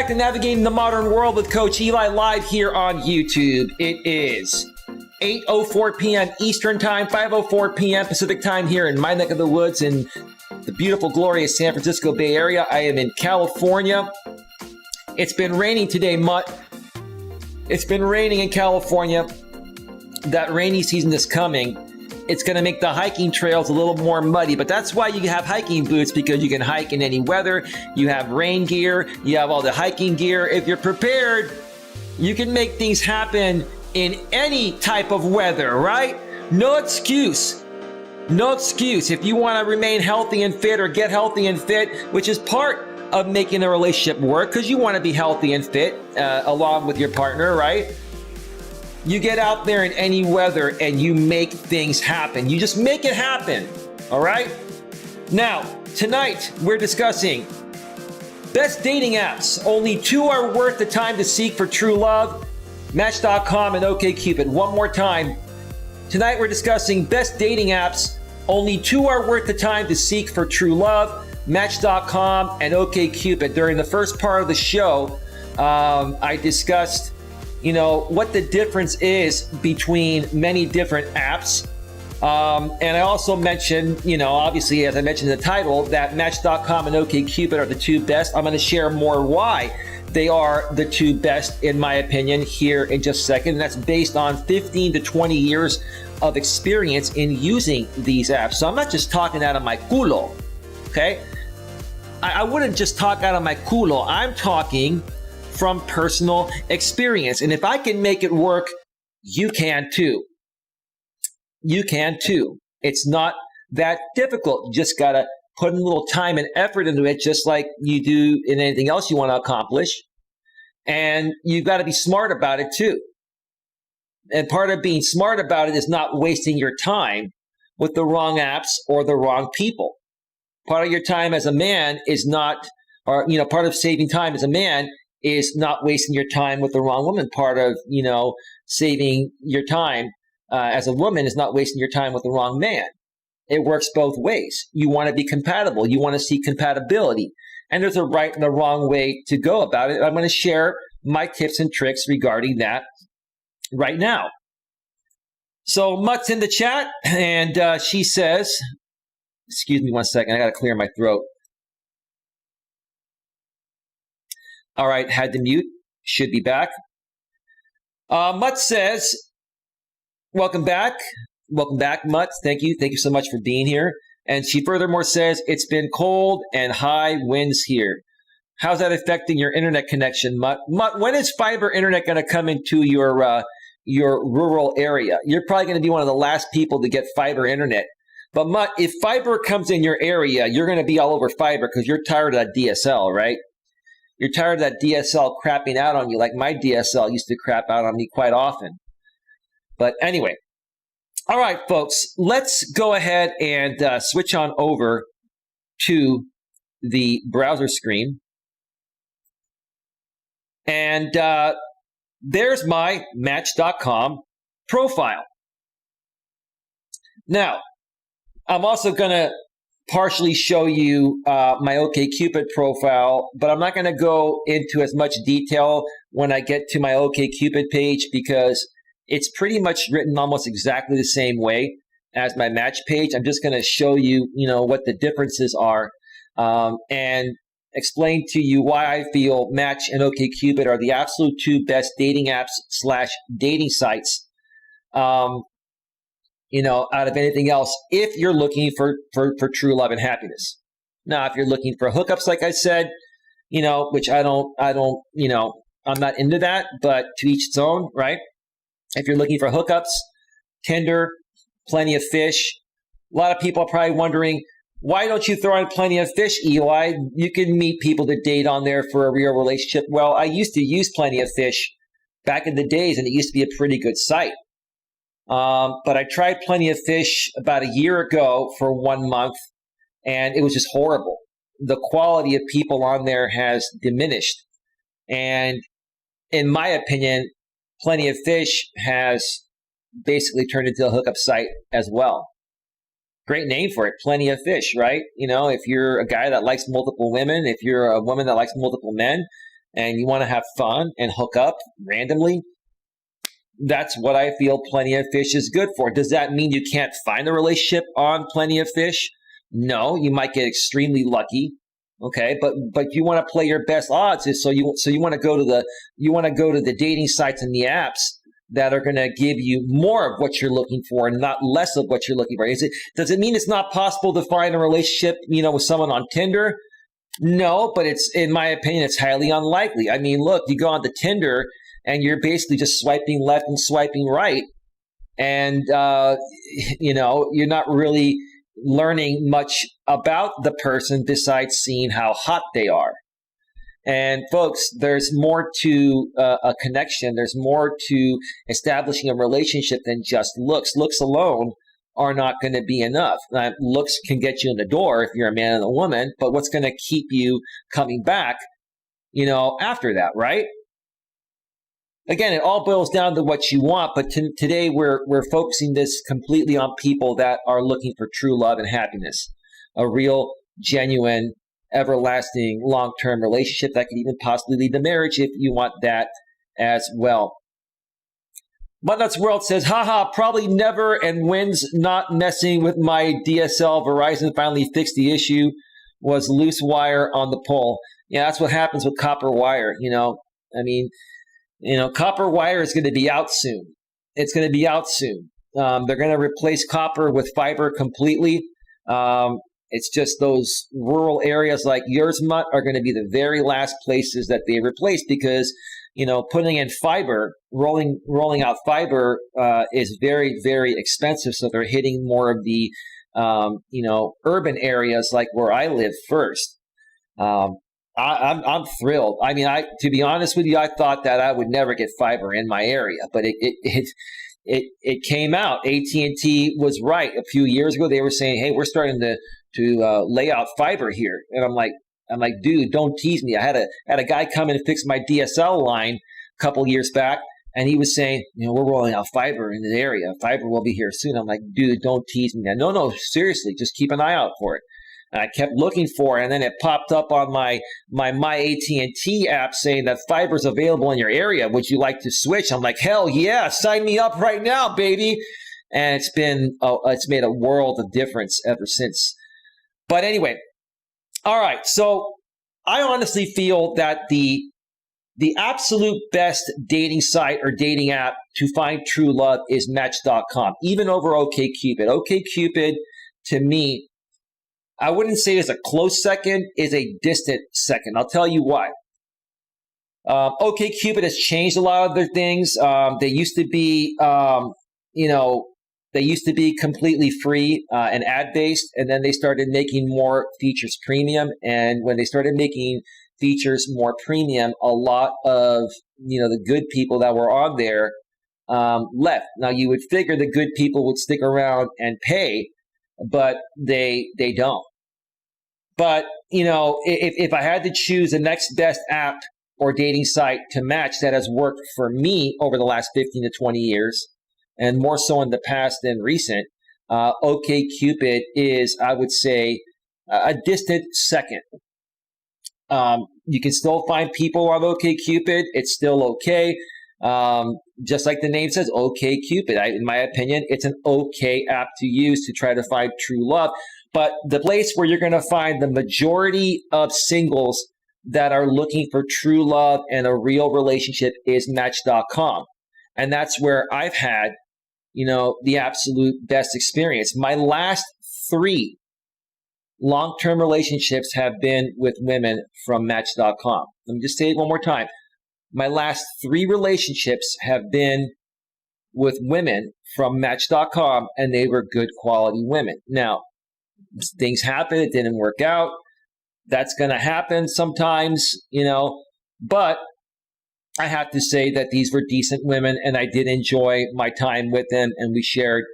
to Navigating the Modern World with Coach Eli, live here on YouTube. It is 8:04 p.m. Eastern Time, 5:04 p.m. Pacific Time here in my neck of the woods in the beautiful, glorious San Francisco Bay Area. I am in California. It's been raining today, Mutt. It's been raining in California. That rainy season is coming. It's going to make the hiking trails a little more muddy, but that's why you have hiking boots, because you can hike in any weather. You have rain gear. You have all the hiking gear. If you're prepared, you can make things happen in any type of weather, right? No excuse. If you want to remain healthy and fit, or get healthy and fit, which is part of making a relationship work, because you want to be healthy and fit along with your partner, right? You get out there in any weather and you make things happen. You just make it happen, all right? Now, tonight we're discussing best dating apps. Only 2 are worth the time to seek for true love. Match.com and OKCupid. One more time. Tonight we're discussing best dating apps. Only 2 are worth the time to seek for true love. Match.com and OKCupid. During the first part of the show, I discussed, what the difference is between many different apps. And I also mentioned, obviously, as I mentioned in the title, that Match.com and OKCupid are the 2 best. I'm going to share more why they are the 2 best, in my opinion, here in just a second. And that's based on 15 to 20 years of experience in using these apps. So I'm not just talking out of my culo, okay? I wouldn't just talk out of my culo. I'm talking from personal experience. And if I can make it work, you can too. It's not that difficult. You just got to put in a little time and effort into it, just like you do in anything else you want to accomplish. And you've got to be smart about it too. And part of being smart about it is not wasting your time with the wrong apps or the wrong people. Part of your time as a man is not, part of saving time as a man is not wasting your time with the wrong woman. Part of, saving your time as a woman is not wasting your time with the wrong man. It works both ways. You want to be compatible. You want to see compatibility. And there's a right and a wrong way to go about it. I'm going to share my tips and tricks regarding that right now. So Mutt's in the chat, and she says, excuse me one second, I got to clear my throat. All right, had to mute. Should be back. Mutt says, welcome back. Welcome back, Mutt. Thank you. Thank you so much for being here. And she furthermore says, it's been cold and high winds here. How's that affecting your internet connection, Mutt? Mutt, when is fiber internet going to come into your rural area? You're probably going to be one of the last people to get fiber internet. But Mutt, if fiber comes in your area, you're going to be all over fiber because you're tired of that DSL, right? You're tired of that DSL crapping out on you like my DSL used to crap out on me quite often. But anyway, all right, folks, let's go ahead and switch on over to the browser screen. And there's my Match.com profile. Now, I'm also going to partially show you my OKCupid profile, but I'm not going to go into as much detail when I get to my OKCupid page because it's pretty much written almost exactly the same way as my Match page. I'm just going to show you, what the differences are and explain to you why I feel Match and OKCupid are the absolute two best dating apps / dating sites. Out of anything else, if you're looking for true love and happiness. Now, if you're looking for hookups, like I said, which I'm not into that, but to each its own, right? If you're looking for hookups, Tinder, Plenty of Fish. A lot of people are probably wondering, why don't you throw in Plenty of Fish, Eli? You can meet people to date on there for a real relationship. Well, I used to use Plenty of Fish back in the days, and it used to be a pretty good site. But I tried Plenty of Fish about a year ago for 1 month, and it was just horrible. The quality of people on there has diminished. And in my opinion, Plenty of Fish has basically turned into a hookup site as well. Great name for it, Plenty of Fish, right? If you're a guy that likes multiple women, if you're a woman that likes multiple men, and you want to have fun and hook up randomly, that's what I feel Plenty of Fish is good for. Does that mean you can't find a relationship on Plenty of Fish? No, you might get extremely lucky. Okay, but you want to play your best odds, so you want to go to the dating sites and the apps that are going to give you more of what you're looking for and not less of what you're looking for. Does it mean it's not possible to find a relationship, with someone on Tinder? No, but it's, in my opinion, it's highly unlikely. I mean, look, you go onto Tinder and you're basically just swiping left and swiping right, and you're not really learning much about the person besides seeing how hot they are. And folks, there's more to a connection. There's more to establishing a relationship than just looks. Looks alone are not going to be enough. Now, looks can get you in the door if you're a man and a woman, but what's going to keep you coming back, after that, right? Again, it all boils down to what you want, but today we're focusing this completely on people that are looking for true love and happiness, a real, genuine, everlasting, long-term relationship that could even possibly lead to marriage if you want that as well. Buttnuts World says, haha, probably never, and wins not messing with my DSL. Verizon finally fixed the issue, was loose wire on the pole. Yeah, that's what happens with copper wire, copper wire is going to be out soon. It's going to be out soon. They're going to replace copper with fiber completely. It's just those rural areas like yours, Mutt, are going to be the very last places that they replace because, putting in fiber, rolling out fiber is very, very expensive. So they're hitting more of the, urban areas like where I live first. I'm thrilled. I mean, to be honest with you, I thought that I would never get fiber in my area, but it came out. AT&T was right. A few years ago, they were saying, "Hey, we're starting to lay out fiber here," and I'm like, dude, don't tease me. I had a guy come in and fix my DSL line a couple years back, and he was saying, we're rolling out fiber in the area. Fiber will be here soon. I'm like, dude, don't tease me. No, seriously, just keep an eye out for it. And I kept looking for it, and then it popped up on my AT&T app saying that fiber is available in your area. Would you like to switch? I'm like, hell yeah, sign me up right now, baby. And it's made a world of difference ever since. But anyway, all right. So I honestly feel that the The absolute best dating site or dating app to find true love is Match.com, even over OKCupid. OKCupid, to me, I wouldn't say is a close second, is a distant second. I'll tell you why. OKCupid has changed a lot of their things. They used to be, they used to be completely free and ad-based, and then they started making more features premium. And when they started making features more premium, a lot of the good people that were on there left. Now you would figure the good people would stick around and pay, but they don't. But if I had to choose the next best app or dating site to match that has worked for me over the last 15 to 20 years, and more so in the past than recent, OKCupid is, I would say, a distant second. You can still find people on OKCupid. It's still okay. Just like the name says, OKCupid. In my opinion, it's an okay app to use to try to find true love. But the place where you're going to find the majority of singles that are looking for true love and a real relationship is Match.com. And that's where I've had, the absolute best experience. My last 3 long-term relationships have been with women from Match.com. Let me just say it one more time. My last 3 relationships have been with women from Match.com, and they were good quality women. Now, things happen. It didn't work out. That's going to happen sometimes, but I have to say that these were decent women, and I did enjoy my time with them, and we shared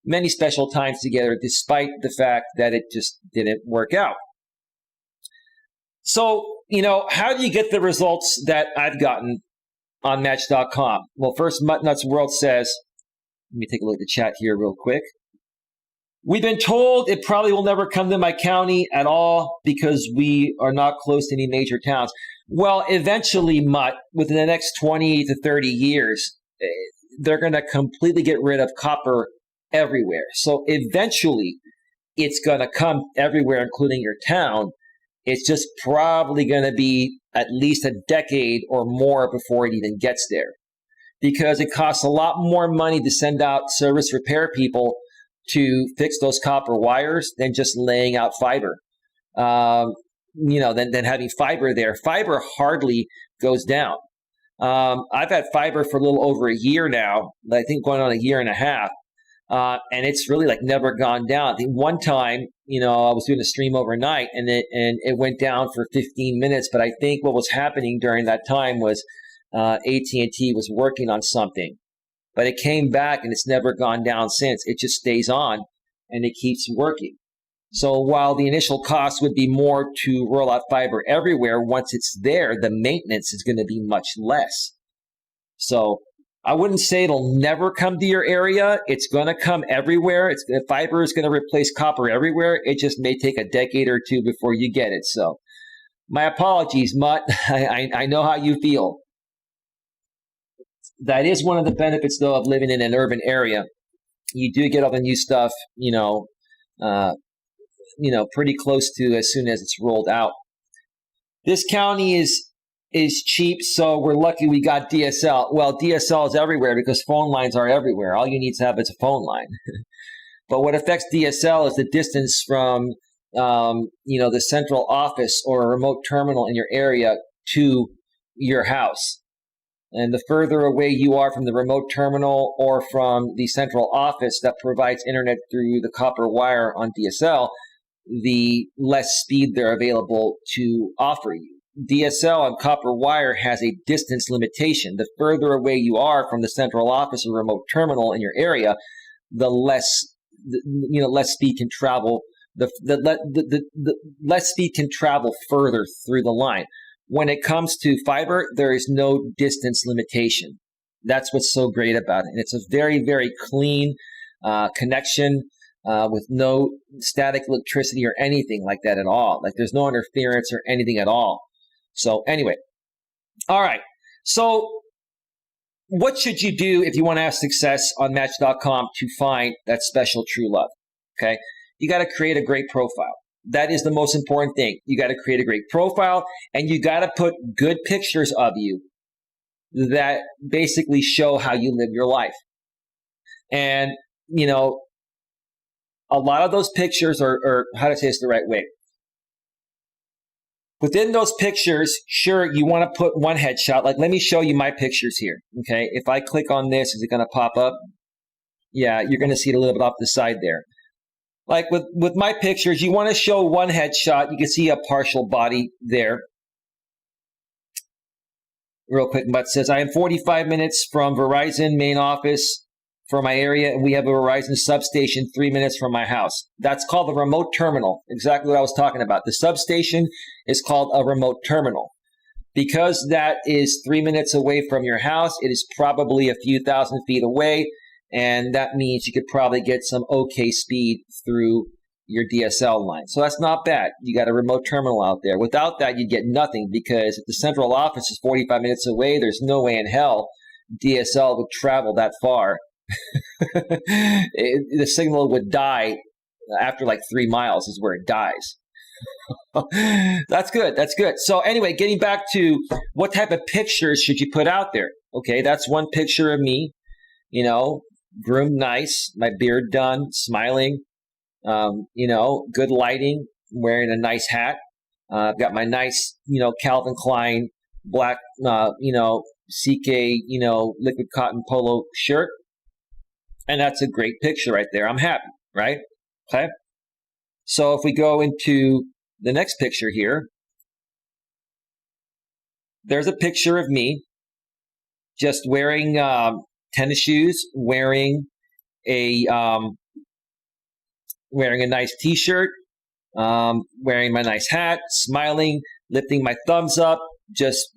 many special times together, despite the fact that it just didn't work out. So, how do you get the results that I've gotten on Match.com? Well, first, Muttnuts World says, let me take a look at the chat here real quick. We've been told it probably will never come to my county at all because we are not close to any major towns. Well, eventually, Mutt, within the next 20 to 30 years, they're going to completely get rid of copper everywhere. So eventually, it's going to come everywhere, including your town. It's just probably going to be at least a decade or more before it even gets there, because it costs a lot more money to send out service repair people to fix those copper wires than just laying out fiber. Than having fiber there. Fiber hardly goes down. I've had fiber for a little over a year now, I think going on a year and a half. And it's really never gone down. I think one time, I was doing a stream overnight and it went down for 15 minutes. But I think what was happening during that time was AT&T was working on something. But it came back and it's never gone down since. It just stays on and it keeps working. So while the initial cost would be more to roll out fiber everywhere, once it's there, the maintenance is going to be much less. So I wouldn't say it'll never come to your area. It's going to come everywhere. Fiber is going to replace copper everywhere. It just may take a decade or 2 before you get it. So my apologies, Mutt. I know how you feel. That is one of the benefits, though, of living in an urban area. You do get all the new stuff, pretty close to as soon as it's rolled out. This county is cheap, so we're lucky we got DSL. Well, DSL is everywhere because phone lines are everywhere. All you need to have is a phone line. But what affects DSL is the distance from, the central office or a remote terminal in your area to your house. And the further away you are from the remote terminal or from the central office that provides internet through the copper wire on DSL, the less speed they're available to offer you. DSL on copper wire has a distance limitation. The further away you are from the central office or remote terminal in your area, the less speed can travel. The less speed can travel further through the line. When it comes to fiber, there is no distance limitation. That's what's so great about it. And it's a very, very clean connection with no static electricity or anything like that at all. There's no interference or anything at all. So anyway, all right. So what should you do if you want to have success on Match.com to find that special true love? Okay. You got to create a great profile. That is the most important thing. You got to create a great profile and you got to put good pictures of you that basically show how you live your life. And, a lot of those pictures are how to say this the right way. Within those pictures, sure, you want to put one headshot. Like, let me show you my pictures here. Okay. If I click on this, is it going to pop up? Yeah, you're going to see it a little bit off the side there. Like with my pictures, you want to show one headshot. You can see a partial body there. Real quick, but says, I am 45 minutes from Verizon main office for my area, and we have a Verizon substation 3 minutes from my house. That's called the remote terminal. Exactly what I was talking about. The substation is called a remote terminal. Because that is 3 minutes away from your house, it is probably a few thousand feet away, and that means you could probably get some okay speed through your DSL line. So that's not bad. You got a remote terminal out there. Without that, you'd get nothing, because if the central office is 45 minutes away, there's no way in hell DSL would travel that far. The signal would die after like 3 miles is where it dies. That's good. That's good. So anyway, getting back to what type of pictures should you put out there? Okay, that's one picture of me, groomed nice, my beard done, smiling, good lighting, wearing a nice hat. I've got my nice, Calvin Klein black, CK, liquid cotton polo shirt. And that's a great picture right there. I'm happy, right? Okay. So if we go into the next picture here, there's a picture of me just wearing tennis shoes, wearing a nice t-shirt, wearing my nice hat, smiling, lifting my thumbs up. Just,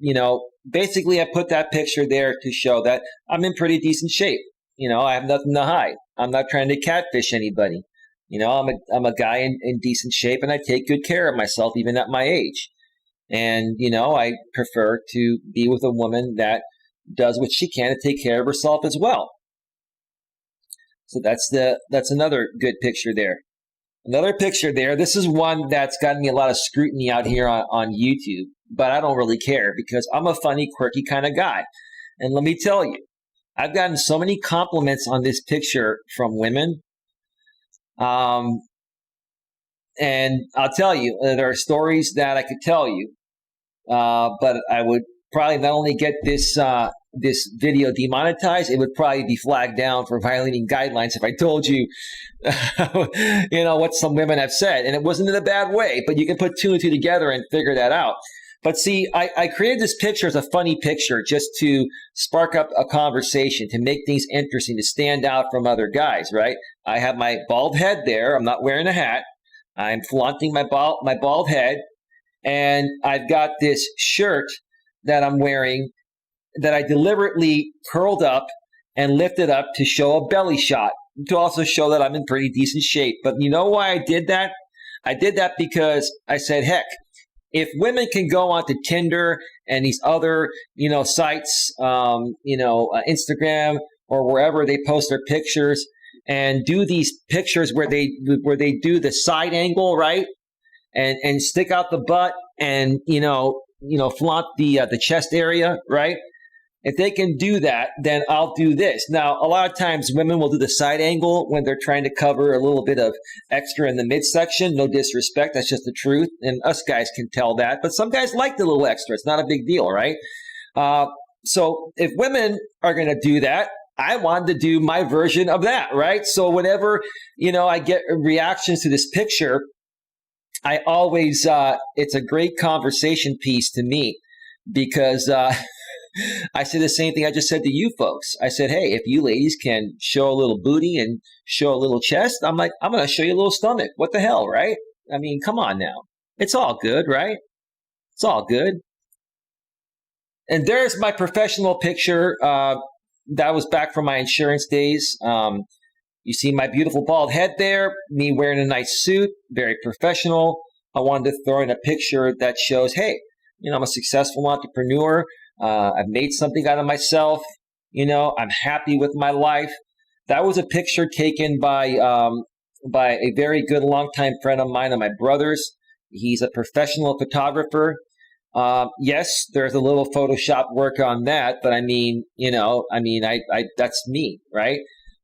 basically I put that picture there to show that I'm in pretty decent shape. I have nothing to hide. I'm not trying to catfish anybody. I'm a guy in decent shape, and I take good care of myself even at my age. And, I prefer to be with a woman that does what she can to take care of herself as well. So that's another good picture there. Another picture there. This is one that's gotten me a lot of scrutiny out here on YouTube, but I don't really care because I'm a funny, quirky kind of guy. And let me tell you, I've gotten so many compliments on this picture from women. And I'll tell you, there are stories that I could tell you, but I would probably not only get this video demonetized, it would probably be flagged down for violating guidelines if I told you, what some women have said. And it wasn't in a bad way, but you can put two and two together and figure that out. But see, I created this picture as a funny picture just to spark up a conversation, to make things interesting, to stand out from other guys, right? I have my bald head there. I'm not wearing a hat. I'm flaunting my bald head. And I've got this shirt that I'm wearing that I deliberately curled up and lifted up to show a belly shot, to also show that I'm in pretty decent shape. But you know why I did that? I did that because I said, heck, if women can go onto Tinder and these other, sites, Instagram or wherever they post their pictures and do these pictures where they do the side angle, right? And stick out the butt and, flaunt the chest area, right? If they can do that, then I'll do this. Now, a lot of times women will do the side angle when they're trying to cover a little bit of extra in the midsection. No disrespect. That's just the truth. And us guys can tell that. But some guys like the little extra. It's not a big deal, right? So if women are going to do that, I wanted to do my version of that, right? So whenever, I get reactions to this picture, I always, it's a great conversation piece to me because, I say the same thing I just said to you folks. I said, hey, if you ladies can show a little booty and show a little chest, I'm going to show you a little stomach. What the hell, right? I mean, come on now. It's all good, right? It's all good. And there's my professional picture. That was back from my insurance days. You see my beautiful bald head there, me wearing a nice suit, very professional. I wanted to throw in a picture that shows, hey, I'm a successful entrepreneur. I've made something out of myself. I'm happy with my life. That was a picture taken by a very good longtime friend of mine and my brother's. He's a professional photographer. Yes, there's a little Photoshop work on that, but I that's me, right?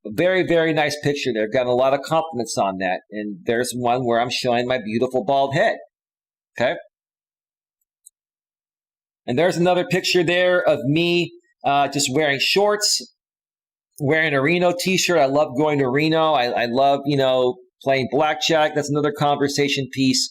A very, very nice picture there. Got a lot of compliments on that. And there's one where I'm showing my beautiful bald head. Okay. And there's another picture there of me just wearing shorts, wearing a Reno t-shirt. I love going to Reno. I love, playing blackjack. That's another conversation piece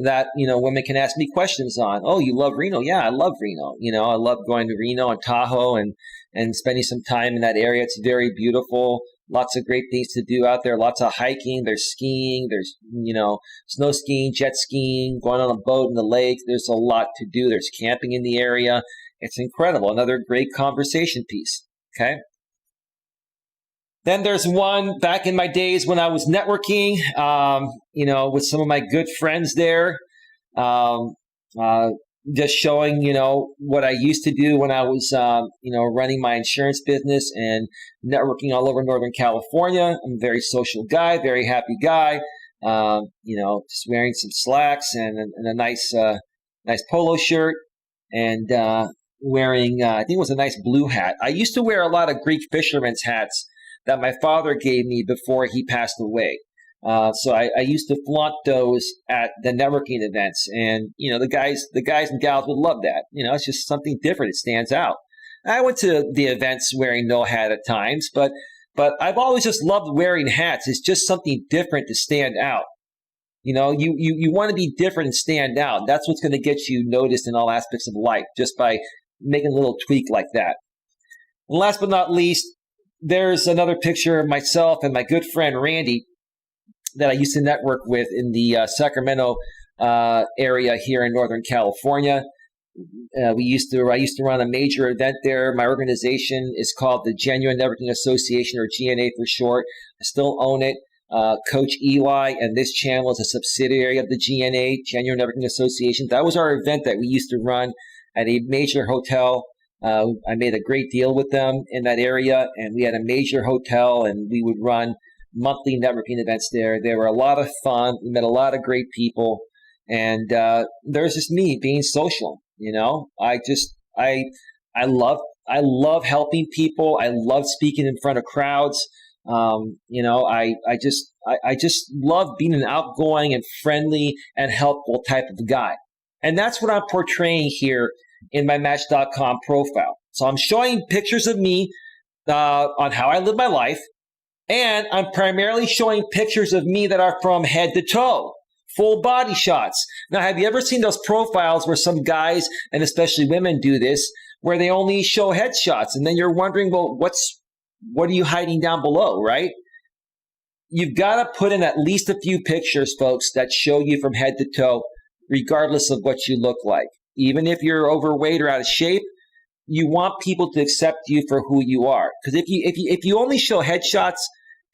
that, women can ask me questions on. Oh, you love Reno? Yeah, I love Reno. I love going to Reno and Tahoe and spending some time in that area. It's very beautiful. Lots of great things to do out there. Lots of hiking. There's skiing. There's, snow skiing, jet skiing, going on a boat in the lake. There's a lot to do. There's camping in the area. It's incredible. Another great conversation piece. Okay. Then there's one back in my days when I was networking, with some of my good friends there, just showing, what I used to do when I was, running my insurance business and networking all over Northern California. I'm a very social guy, very happy guy, just wearing some slacks and a nice polo shirt and wearing, I think it was a nice blue hat. I used to wear a lot of Greek fisherman's hats that my father gave me before he passed away. So I used to flaunt those at the networking events, and the guys and gals would love that. It's just something different. It stands out. I went to the events wearing no hat at times, but I've always just loved wearing hats. It's just something different to stand out. You want to be different and stand out. That's what's going to get you noticed in all aspects of life, just by making a little tweak like that. And last but not least, there's another picture of myself and my good friend Randy that I used to network with in the Sacramento area here in Northern California. I used to run a major event there. My organization is called the Genuine Networking Association, or GNA for short. I still own it. Coach Eli, and this channel is a subsidiary of the GNA, Genuine Networking Association. That was our event that we used to run at a major hotel. I made a great deal with them in that area, and we had a major hotel, and we would run monthly networking events there. They were a lot of fun. We met a lot of great people, and there's just me being social. I love helping people. I love speaking in front of crowds. I just love being an outgoing and friendly and helpful type of guy, and that's what I'm portraying here in my Match.com profile. So I'm showing pictures of me on how I live my life, and I'm primarily showing pictures of me that are from head to toe, full body shots. Now, have you ever seen those profiles where some guys, and especially women, do this, where they only show headshots, and then you're wondering, well, what are you hiding down below, right? You've got to put in at least a few pictures, folks, that show you from head to toe, regardless of what you look like. Even if you're overweight or out of shape, you want people to accept you for who you are. Because if you only show headshots,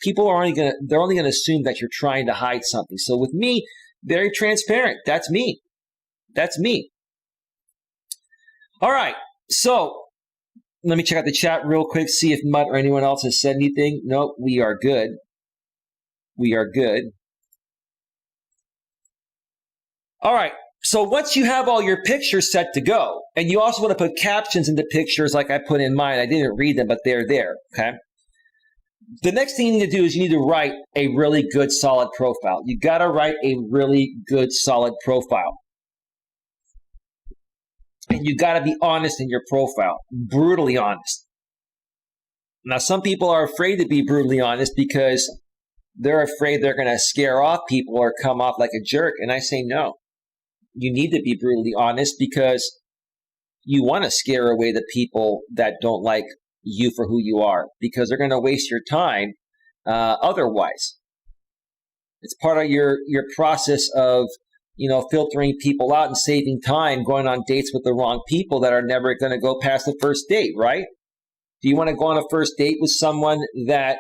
people are only gonna assume that you're trying to hide something. So with me, very transparent. That's me. That's me. All right. So let me check out the chat real quick, see if Mutt or anyone else has said anything. Nope, we are good. We are good. All right. So once you have all your pictures set to go, and you also want to put captions into pictures like I put in mine. I didn't read them, but they're there, okay? The next thing you need to do is you need to write a really good, solid profile. You got to write a really good, solid profile. And you got to be honest in your profile, brutally honest. Now, some people are afraid to be brutally honest because they're afraid they're going to scare off people or come off like a jerk. And I say no. You need to be brutally honest because you want to scare away the people that don't like you for who you are, because they're going to waste your time otherwise. It's part of your process of, filtering people out and saving time going on dates with the wrong people that are never going to go past the first date, right? Do you want to go on a first date with someone that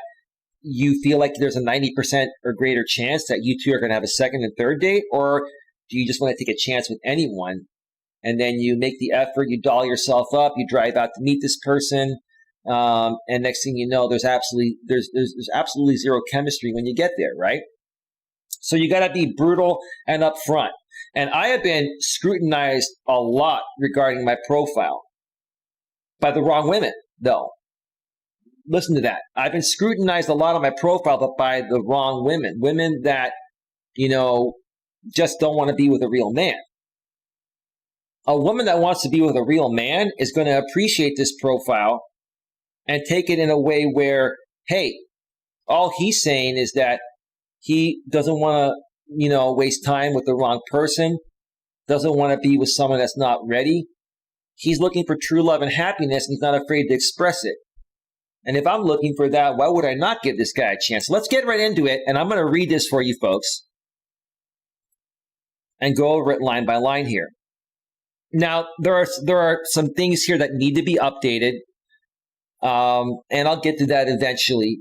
you feel like there's a 90% or greater chance that you two are going to have a second and third date? Or do you just want to take a chance with anyone, and then you make the effort, you doll yourself up, you drive out to meet this person, and next thing you know, there's absolutely zero chemistry when you get there, right? So you got to be brutal and upfront. And I have been scrutinized a lot regarding my profile by the wrong women, though. Listen to that. I've been scrutinized a lot on my profile, but by the wrong women. Women that, just don't want to be with a real man. A woman that wants to be with a real man is going to appreciate this profile and take it in a way where, hey, all he's saying is that he doesn't want to, waste time with the wrong person, doesn't want to be with someone that's not ready. He's looking for true love and happiness, and he's not afraid to express it. And if I'm looking for that, why would I not give this guy a chance? Let's get right into it, and I'm going to read this for you folks and go over it line by line here. Now, there are some things here that need to be updated, and I'll get to that eventually,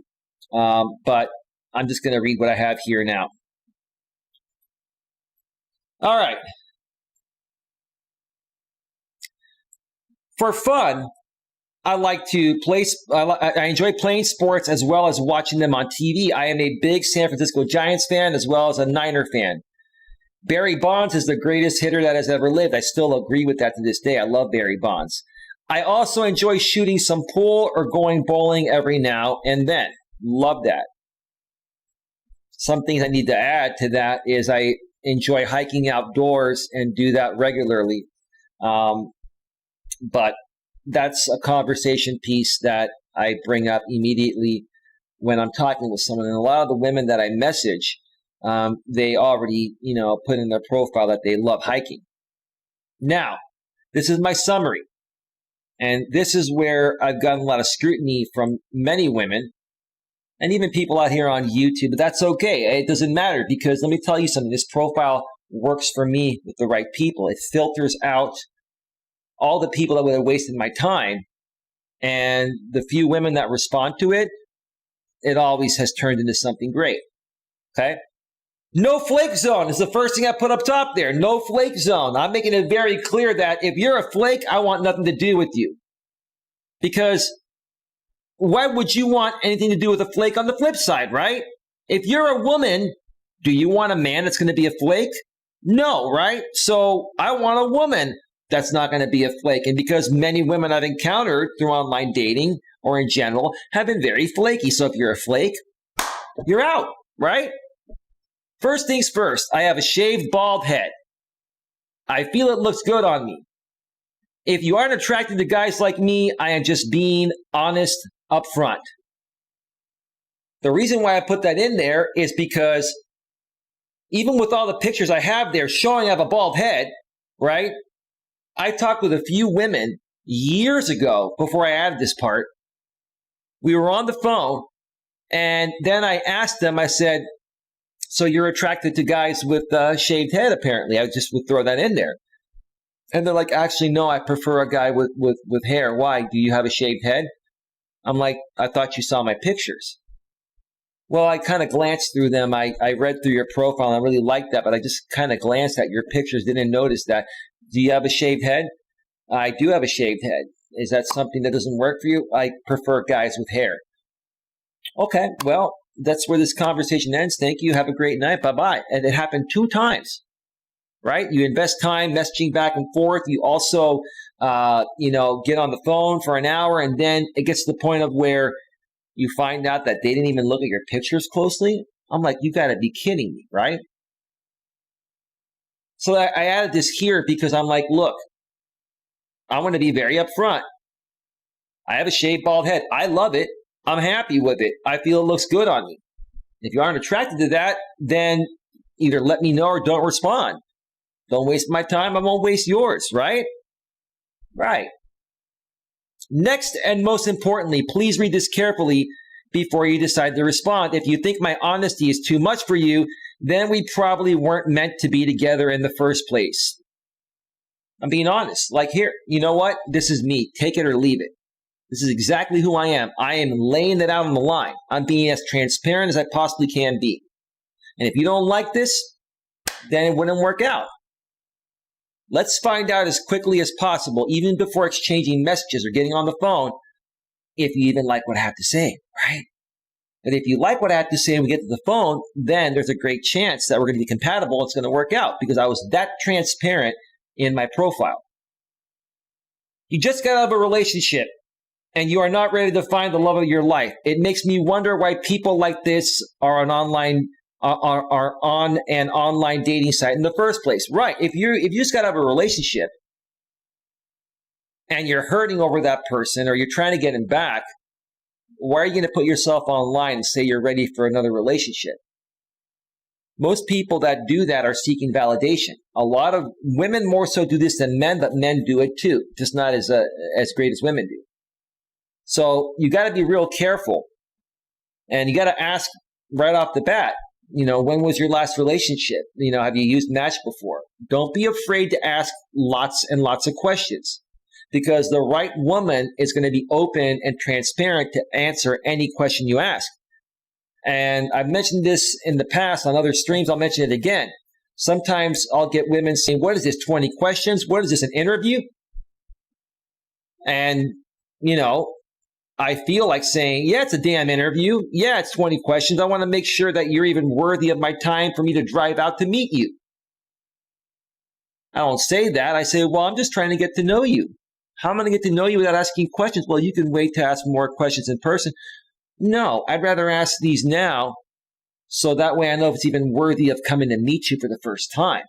but I'm just going to read what I have here now. All right. For fun, I like to play. I enjoy playing sports as well as watching them on TV. I am a big San Francisco Giants fan as well as a Niner fan. Barry Bonds is the greatest hitter that has ever lived. I still agree with that to this day. I love Barry Bonds. I also enjoy shooting some pool or going bowling every now and then. Love that. Some things I need to add to that is I enjoy hiking outdoors and do that regularly. But that's a conversation piece that I bring up immediately when I'm talking with someone. And a lot of the women that I message, they already, put in their profile that they love hiking. Now, this is my summary. And this is where I've gotten a lot of scrutiny from many women and even people out here on YouTube, but that's okay. It doesn't matter because let me tell you something. This profile works for me with the right people. It filters out all the people that would have wasted my time, and the few women that respond to it, it always has turned into something great. Okay? No flake zone is the first thing I put up top there. No flake zone. I'm making it very clear that if you're a flake, I want nothing to do with you. Because why would you want anything to do with a flake on the flip side, right? If you're a woman, do you want a man that's going to be a flake? No, right? So I want a woman that's not going to be a flake. And because many women I've encountered through online dating or in general have been very flaky. So if you're a flake, you're out, right? First things first, I have a shaved bald head. I feel it looks good on me. If you aren't attracted to guys like me, I am just being honest up front. The reason why I put that in there is because even with all the pictures I have there showing I have a bald head, right? I talked with a few women years ago before I added this part. We were on the phone, and then I asked them, I said, so you're attracted to guys with shaved head, apparently. I just would throw that in there. And they're like, actually, no, I prefer a guy with hair. Why? Do you have a shaved head? I'm like, I thought you saw my pictures. Well, I kind of glanced through them. I read through your profile, and I really liked that, but I just kind of glanced at your pictures, didn't notice that. Do you have a shaved head? I do have a shaved head. Is that something that doesn't work for you? I prefer guys with hair. Okay, well, that's where this conversation ends. Thank you. Have a great night. Bye-bye. And it happened 2 times, right? You invest time messaging back and forth. You also, get on the phone for an hour, and then it gets to the point of where you find out that they didn't even look at your pictures closely. I'm like, you got to be kidding me, right? So I added this here because I'm like, look, I want to be very upfront. I have a shaved bald head. I love it. I'm happy with it. I feel it looks good on me. If you aren't attracted to that, then either let me know or don't respond. Don't waste my time. I won't waste yours, right? Right. Next, and most importantly, please read this carefully before you decide to respond. If you think my honesty is too much for you, then we probably weren't meant to be together in the first place. I'm being honest. Like, here, you know what? This is me. Take it or leave it. This is exactly who I am. I am laying it out on the line. I'm being as transparent as I possibly can be. And if you don't like this, then it wouldn't work out. Let's find out as quickly as possible, even before exchanging messages or getting on the phone, if you even like what I have to say, right? And if you like what I have to say and we get to the phone, then there's a great chance that we're going to be compatible. It's going to work out because I was that transparent in my profile. You just got out of a relationship and you are not ready to find the love of your life. It makes me wonder why people like this are on an online dating site in the first place. Right. If you just got out of a relationship and you're hurting over that person or you're trying to get him back, why are you going to put yourself online and say you're ready for another relationship? Most people that do that are seeking validation. A lot of women more so do this than men, but men do it too, just not as great as women do. So you got to be real careful, and you got to ask right off the bat, when was your last relationship? Have you used Match before? Don't be afraid to ask lots and lots of questions, because the right woman is going to be open and transparent to answer any question you ask. And I've mentioned this in the past on other streams. I'll mention it again. Sometimes I'll get women saying, what is this, 20 questions? What is this, an interview? And, I feel like saying, yeah, it's a damn interview. Yeah, it's 20 questions. I want to make sure that you're even worthy of my time for me to drive out to meet you. I don't say that. I say, well, I'm just trying to get to know you. How am I going to get to know you without asking questions? Well, you can wait to ask more questions in person. No, I'd rather ask these now so that way I know if it's even worthy of coming to meet you for the first time.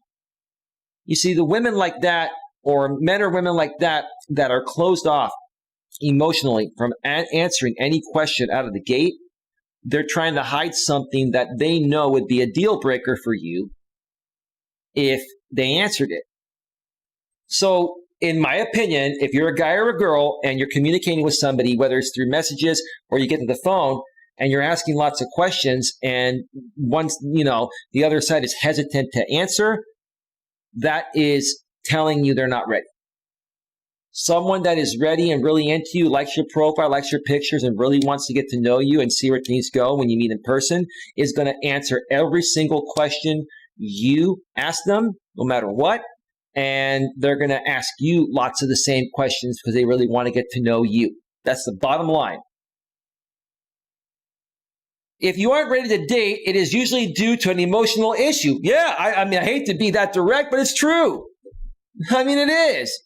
You see, the women like that, or men or women like that are closed off emotionally from answering any question out of the gate, they're trying to hide something that they know would be a deal breaker for you if they answered it. So, in my opinion, if you're a guy or a girl and you're communicating with somebody, whether it's through messages or you get to the phone and you're asking lots of questions, and once, the other side is hesitant to answer, that is telling you they're not ready. Someone that is ready and really into you, likes your profile, likes your pictures, and really wants to get to know you and see where things go when you meet in person, is going to answer every single question you ask them, no matter what. And they're going to ask you lots of the same questions because they really want to get to know you. That's the bottom line. If you aren't ready to date, it is usually due to an emotional issue. Yeah, I hate to be that direct, but it's true. It is.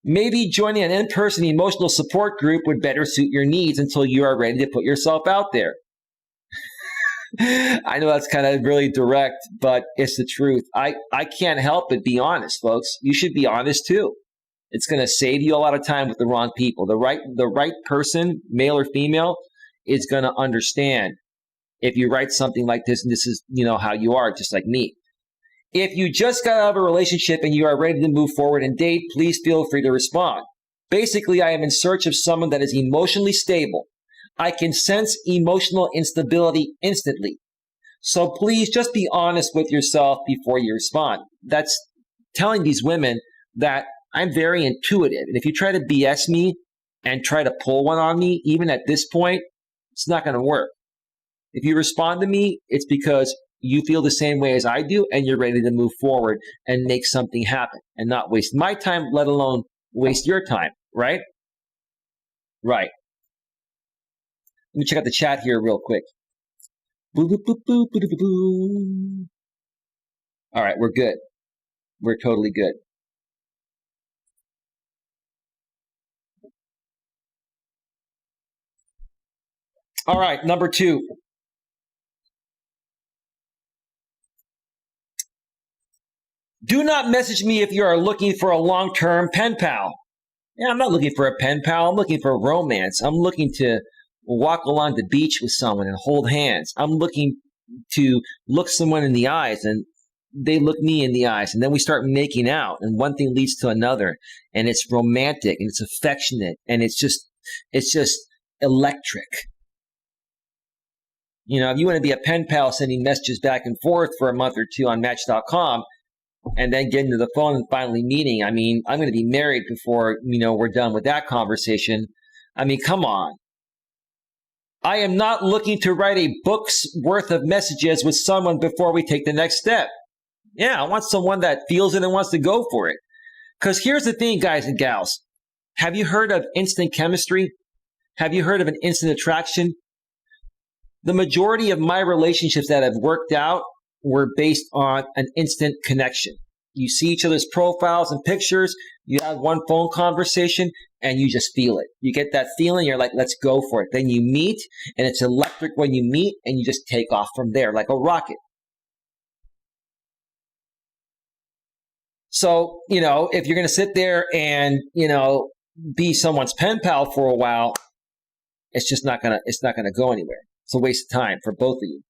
Maybe joining an in-person emotional support group would better suit your needs until you are ready to put yourself out there. I know that's kind of really direct, but it's the truth. I can't help but be honest, folks. You should be honest too. It's going to save you a lot of time with the wrong people. The right person, male or female, is going to understand if you write something like this, and this is, how you are, just like me. If you just got out of a relationship and you are ready to move forward and date, please feel free to respond. Basically, I am in search of someone that is emotionally stable. I can sense emotional instability instantly. So please just be honest with yourself before you respond. That's telling these women that I'm very intuitive. And if you try to BS me and try to pull one on me, even at this point, it's not going to work. If you respond to me, it's because you feel the same way as I do and you're ready to move forward and make something happen and not waste my time, let alone waste your time, right? Right. Let me check out the chat here real quick. Boo, boo, boo, boo, boo, boo, boo. All right, we're good. We're totally good. All right, number 2. Do not message me if you are looking for a long-term pen pal. Yeah, I'm not looking for a pen pal. I'm looking for romance. I'm looking to walk along the beach with someone and hold hands. I'm looking to look someone in the eyes and they look me in the eyes, and then we start making out, and one thing leads to another, and it's romantic and it's affectionate and it's just electric. If you want to be a pen pal sending messages back and forth for a month or two on Match.com and then getting to the phone and finally meeting, I'm going to be married before, we're done with that conversation. Come on. I am not looking to write a book's worth of messages with someone before we take the next step. Yeah, I want someone that feels it and wants to go for it. Because here's the thing, guys and gals. Have you heard of instant chemistry? Have you heard of an instant attraction? The majority of my relationships that have worked out were based on an instant connection. You see each other's profiles and pictures, you have one phone conversation, and you just feel it. You get that feeling, you're like, let's go for it. Then you meet, and it's electric when you meet, and you just take off from there like a rocket. So, if you're going to sit there and, be someone's pen pal for a while, it's not going to go anywhere. It's a waste of time for both of you.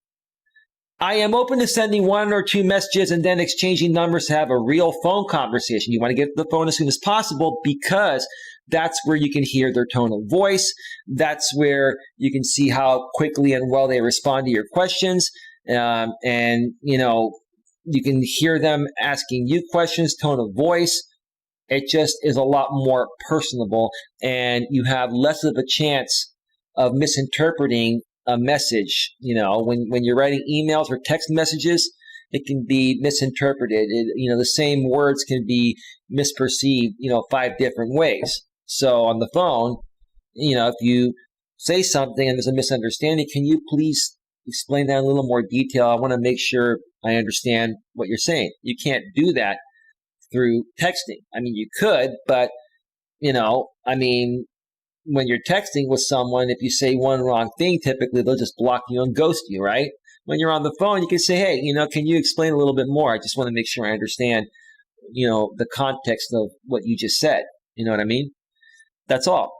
I am open to sending 1 or 2 messages and then exchanging numbers to have a real phone conversation. You want to get to the phone as soon as possible because that's where you can hear their tone of voice. That's where you can see how quickly and well they respond to your questions. You can hear them asking you questions, tone of voice. It just is a lot more personable, and you have less of a chance of misinterpreting a message. When you're writing emails or text messages, it can be misinterpreted. The same words can be misperceived, 5 different ways. So on the phone, if you say something and there's a misunderstanding, can you please explain that in a little more detail? I want to make sure I understand what you're saying. You can't do that through texting. I mean, you could, but, when you're texting with someone, if you say one wrong thing, typically they'll just block you and ghost you, right? When you're on the phone, you can say, hey, can you explain a little bit more? I just want to make sure I understand, the context of what you just said. You know what I mean? That's all.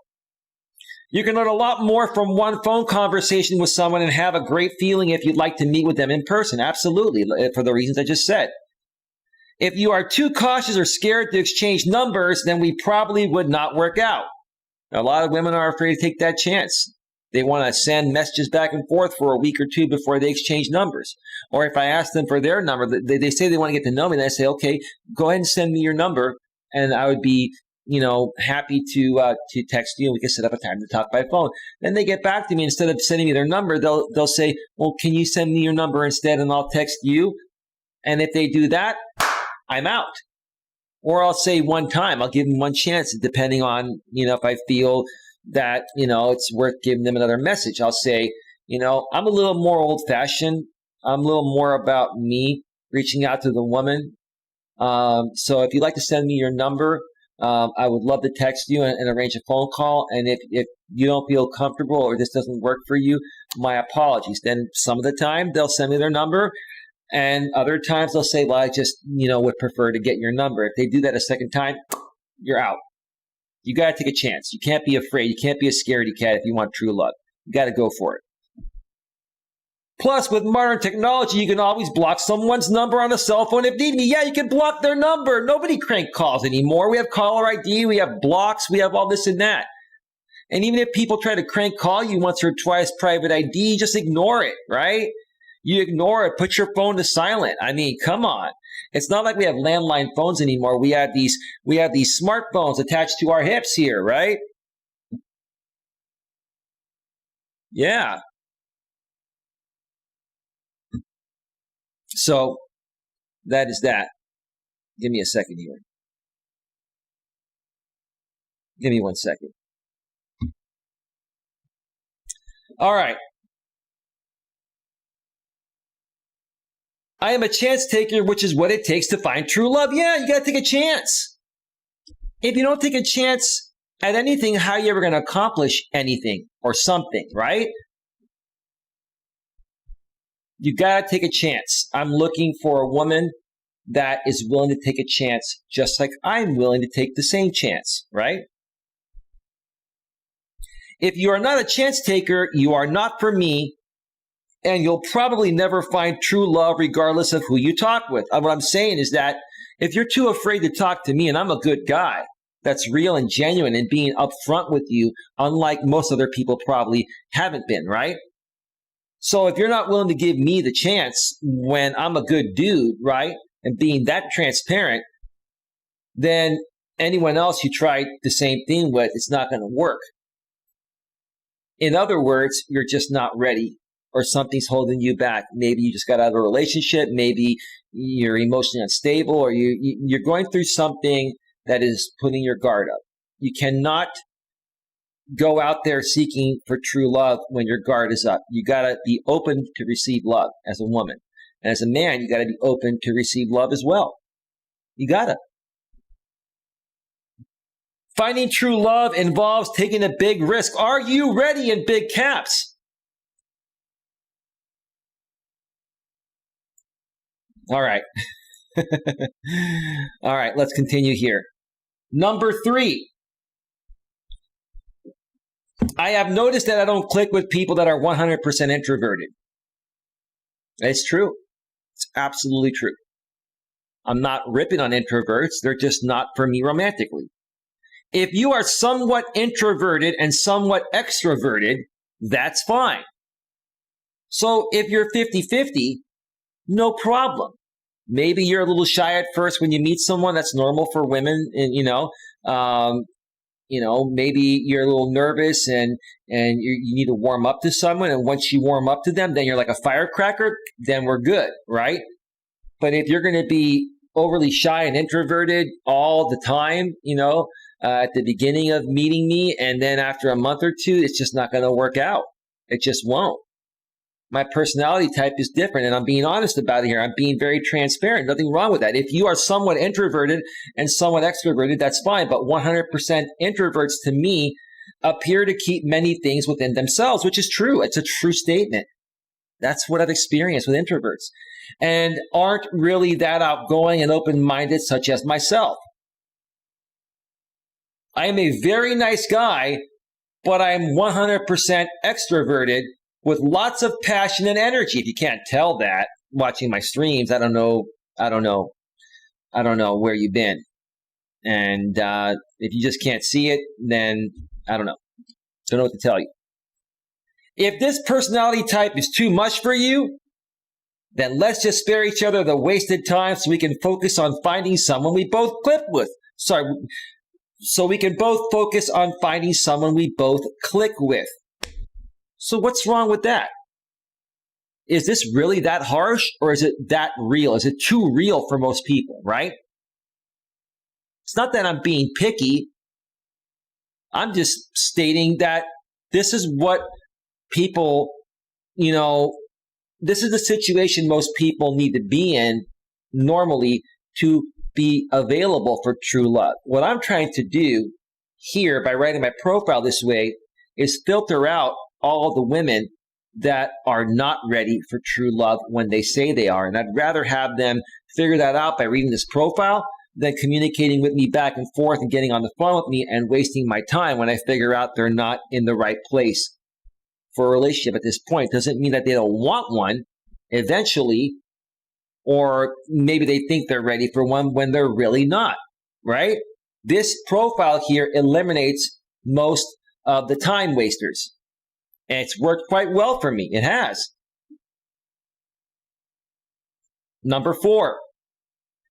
You can learn a lot more from one phone conversation with someone and have a great feeling if you'd like to meet with them in person. Absolutely, for the reasons I just said. If you are too cautious or scared to exchange numbers, then we probably would not work out. A lot of women are afraid to take that chance. They want to send messages back and forth for a week or 2 before they exchange numbers. Or if I ask them for their number, they say they want to get to know me, and I say, okay, go ahead and send me your number, and I would be happy to text you, and we can set up a time to talk by phone. Then they get back to me. Instead of sending me their number, they'll say, well, can you send me your number instead, and I'll text you? And if they do that, I'm out. Or I'll say one time, I'll give them one chance, depending on, if I feel that, it's worth giving them another message. I'll say, I'm a little more old-fashioned. I'm a little more about me reaching out to the woman. So if you'd like to send me your number, I would love to text you and arrange a phone call. And if you don't feel comfortable or this doesn't work for you, my apologies. Then some of the time they'll send me their number, and other times they'll say, well, I just, would prefer to get your number. If they do that a second time, you're out. You got to take a chance. You can't be afraid. You can't be a scaredy cat if you want true love. You got to go for it. Plus, with modern technology, you can always block someone's number on a cell phone if need be. Yeah, you can block their number. Nobody crank calls anymore. We have caller ID. We have blocks. We have all this and that. And even if people try to crank call you once or twice private ID, just ignore it, right? You ignore it. Put your phone to silent. I mean, come on. It's not like we have landline phones anymore. We have these smartphones attached to our hips here, right? Yeah. So that is that. Give me a second here. Give me 1 second. All right. I am a chance taker, which is what it takes to find true love. Yeah, you got to take a chance. If you don't take a chance at anything, how are you ever going to accomplish anything or something, right? You got to take a chance. I'm looking for a woman that is willing to take a chance, just like I'm willing to take the same chance, right? If you are not a chance taker, you are not for me, and you'll probably never find true love regardless of who you talk with. What I'm saying is that if you're too afraid to talk to me, and I'm a good guy that's real and genuine and being upfront with you, unlike most other people probably haven't been, right? So if you're not willing to give me the chance when I'm a good dude, right, and being that transparent, then anyone else you try the same thing with, it's not going to work. In other words, you're just not ready, or something's holding you back. Maybe you just got out of a relationship. Maybe you're emotionally unstable, or you're going through something that is putting your guard up. You cannot go out there seeking for true love when your guard is up. You got to be open to receive love as a woman. And as a man, you got to be open to receive love as well. You got to. Finding true love involves taking a big risk. Are you ready in big caps? All right. All right, let's continue here. Number 3. I have noticed that I don't click with people that are 100% introverted. It's true. It's absolutely true. I'm not ripping on introverts. They're just not for me romantically. If you are somewhat introverted and somewhat extroverted, that's fine. So if you're 50-50, no problem. Maybe you're a little shy at first when you meet someone. That's normal for women, and maybe you're a little nervous and you need to warm up to someone. And once you warm up to them, then you're like a firecracker. Then we're good, right? But if you're going to be overly shy and introverted all the time, at the beginning of meeting me, and then after a month or two, it's just not going to work out. It just won't. My personality type is different, and I'm being honest about it here. I'm being very transparent. Nothing wrong with that. If you are somewhat introverted and somewhat extroverted, that's fine. But 100% introverts, to me, appear to keep many things within themselves, which is true. It's a true statement. That's what I've experienced with introverts, and aren't really that outgoing and open-minded, such as myself. I am a very nice guy, but I am 100% extroverted with lots of passion and energy. If you can't tell that watching my streams, I don't know where you've been. And if you just can't see it, then I don't know. Don't know what to tell you. If this personality type is too much for you, then let's just spare each other the wasted time so we can focus on finding someone we both click with. So we can both focus on finding someone we both click with. So what's wrong with that? Is this really that harsh, or is it that real? Is it too real for most people, right? It's not that I'm being picky. I'm just stating that this is what people, this is the situation most people need to be in normally to be available for true love. What I'm trying to do here by writing my profile this way is filter out all the women that are not ready for true love when they say they are. And I'd rather have them figure that out by reading this profile than communicating with me back and forth and getting on the phone with me and wasting my time when I figure out they're not in the right place for a relationship at this point. Doesn't mean that they don't want one eventually, or maybe they think they're ready for one when they're really not, right? This profile here eliminates most of the time wasters. And it's worked quite well for me. It has. Number 4,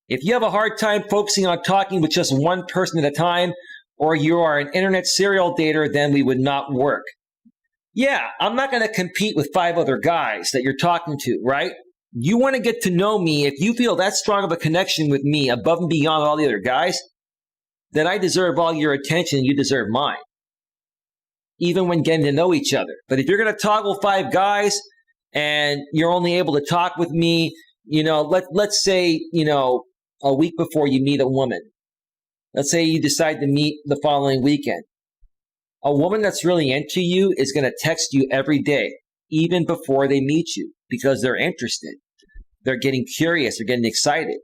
if you have a hard time focusing on talking with just one person at a time, or you are an internet serial dater, then we would not work. Yeah, I'm not going to compete with 5 other guys that you're talking to, right? You want to get to know me. If you feel that strong of a connection with me above and beyond all the other guys, then I deserve all your attention and you deserve mine, even when getting to know each other. But if you're going to toggle 5 guys and you're only able to talk with me, let's say, a week before you meet a woman. Let's say you decide to meet the following weekend. A woman that's really into you is going to text you every day, even before they meet you, because they're interested. They're getting curious. They're getting excited.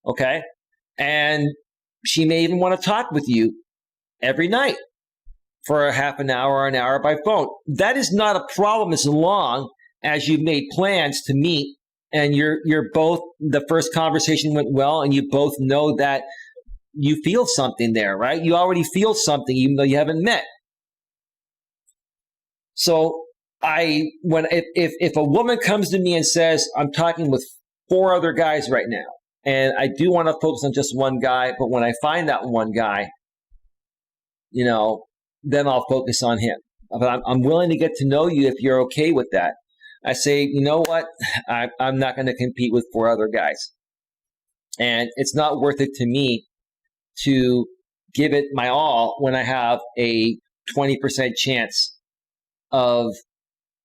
Okay? And she may even want to talk with you every night for a half an hour or an hour by phone. That is not a problem as long as you've made plans to meet and you're both, the first conversation went well and you both know that you feel something there, right? You already feel something even though you haven't met. So if a woman comes to me and says, I'm talking with 4 other guys right now, and I do want to focus on just one guy, but when I find that one guy, then I'll focus on him. But I'm willing to get to know you if you're okay with that. I say, you know what? I'm not going to compete with 4 other guys. And it's not worth it to me to give it my all when I have a 20% chance of,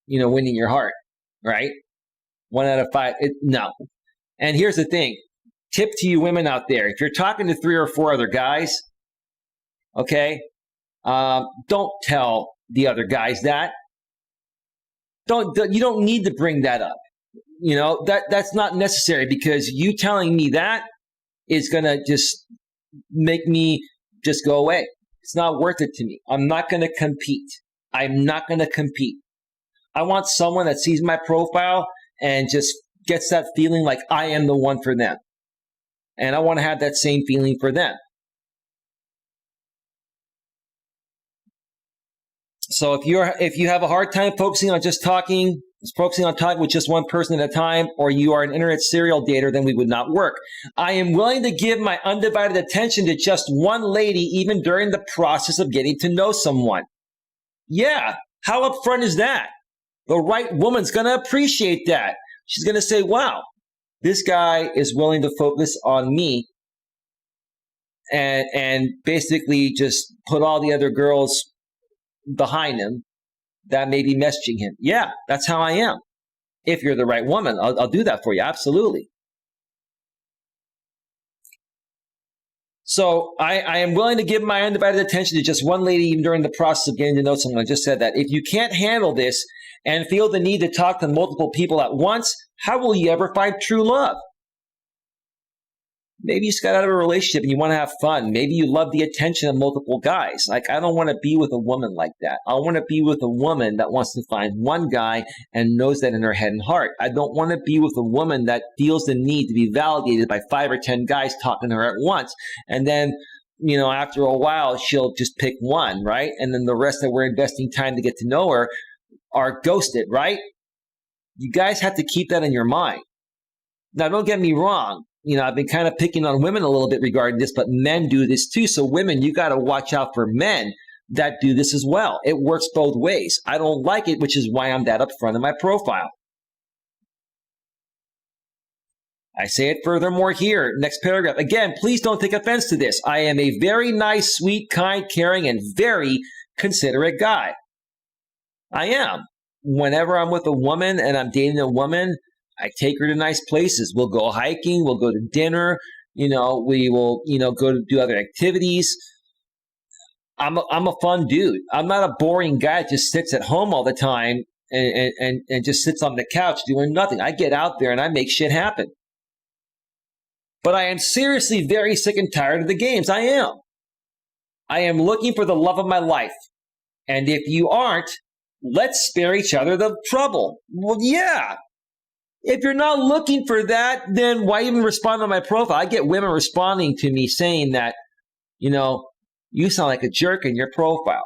winning your heart, right? 1 out of 5. No. And here's the thing. Tip to you women out there. If you're talking to 3 or 4 other guys, okay, don't tell the other guys that. You don't need to bring that up. That's not necessary, because you telling me that is going to just make me just go away. It's not worth it to me. I'm not going to compete. I'm not going to compete. I want someone that sees my profile and just gets that feeling like I am the one for them. And I want to have that same feeling for them. So if you have a hard time focusing on talking with just one person at a time, or you are an internet serial dater, then we would not work. I am willing to give my undivided attention to just one lady, even during the process of getting to know someone. Yeah, how upfront is that? The right woman's going to appreciate that. She's going to say, wow, this guy is willing to focus on me and basically just put all the other girls behind him that may be messaging him. Yeah, that's how I am. If you're the right woman, I'll do that for you. Absolutely. So I am willing to give my undivided attention to just one lady, even during the process of getting to know someone. I just said that. If you can't handle this and feel the need to talk to multiple people at once, how will you ever find true love? Maybe you just got out of a relationship and you want to have fun. Maybe you love the attention of multiple guys. Like, I don't want to be with a woman like that. I want to be with a woman that wants to find one guy and knows that in her head and heart. I don't want to be with a woman that feels the need to be validated by 5 or 10 guys talking to her at once. And then, after a while, she'll just pick one, right? And then the rest that we're investing time to get to know her are ghosted, right? You guys have to keep that in your mind. Now, don't get me wrong. I've been kind of picking on women a little bit regarding this, but men do this too. So women, you got to watch out for men that do this as well. It works both ways. I don't like it, which is why I'm that upfront in my profile. I say it furthermore here. Next paragraph. Again, please don't take offense to this. I am a very nice, sweet, kind, caring, and very considerate guy. I am. Whenever I'm with a woman and I'm dating a woman, I take her to nice places. We'll go hiking. We'll go to dinner. We will, go to do other activities. I'm a fun dude. I'm not a boring guy that just sits at home all the time and just sits on the couch doing nothing. I get out there and I make shit happen. But I am seriously very sick and tired of the games. I am. I am looking for the love of my life. And if you aren't, let's spare each other the trouble. Well, yeah. If you're not looking for that, then why even respond to my profile? I get women responding to me saying that, you sound like a jerk in your profile.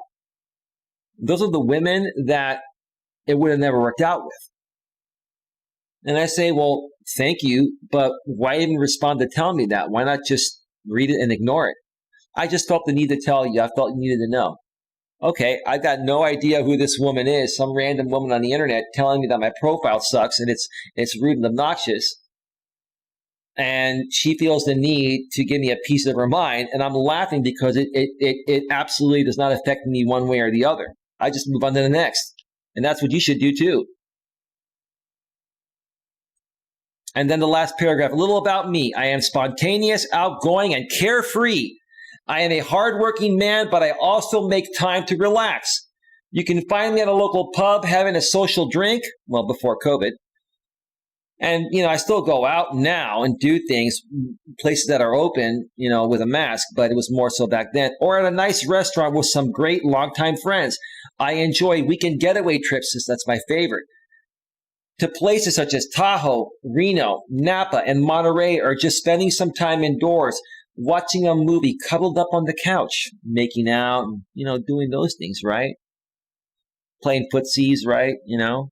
Those are the women that it would have never worked out with. And I say, well, thank you, but why even respond to tell me that? Why not just read it and ignore it? I just felt the need to tell you. I felt you needed to know. Okay, I got no idea who this woman is. Some random woman on the internet telling me that my profile sucks and it's rude and obnoxious. And she feels the need to give me a piece of her mind, and I'm laughing because it absolutely does not affect me one way or the other. I just move on to the next. And that's what you should do too. And then the last paragraph, a little about me. I am spontaneous, outgoing, and carefree. I am a hardworking man, but I also make time to relax. You can find me at a local pub having a social drink, well, before COVID. And, I still go out now and do things, places that are open, with a mask, but it was more so back then. Or at a nice restaurant with some great longtime friends. I enjoy weekend getaway trips, since that's my favorite, to places such as Tahoe, Reno, Napa, and Monterey, or just spending some time indoors, watching a movie, cuddled up on the couch, making out, doing those things, right? Playing footsies, right? You know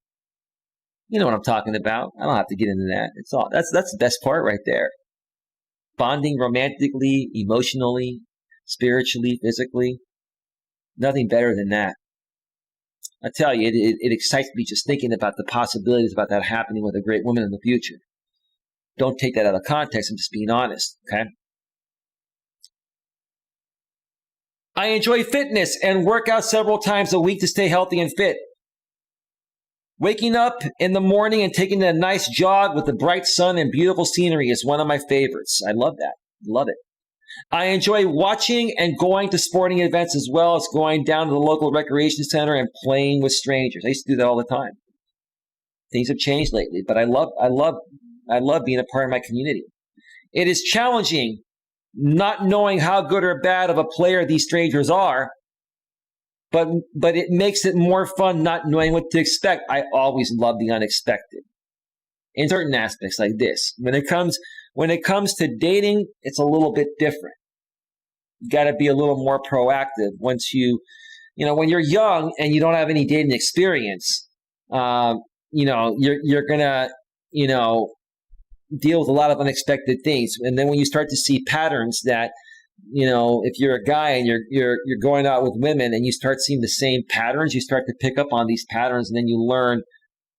what I'm talking about. I don't have to get into that. That's the best part right there. Bonding romantically, emotionally, spiritually, physically. Nothing better than that. I tell you, it excites me just thinking about the possibilities about that happening with a great woman in the future. Don't take that out of context. I'm just being honest, okay? I enjoy fitness and work out several times a week to stay healthy and fit. Waking up in the morning and taking a nice jog with the bright sun and beautiful scenery is one of my favorites. I love that. Love it. I enjoy watching and going to sporting events as well as going down to the local recreation center and playing with strangers. I used to do that all the time. Things have changed lately, but I love being a part of my community. It is challenging not knowing how good or bad of a player these strangers are, but it makes it more fun not knowing what to expect. I always love the unexpected in certain aspects like this. When it comes to dating, it's a little bit different. You got to be a little more proactive. When you're young and you don't have any dating experience, you're gonna, deal with a lot of unexpected things. And then when you start to see patterns that, if you're a guy and you're going out with women and you start seeing the same patterns, you start to pick up on these patterns, and then you learn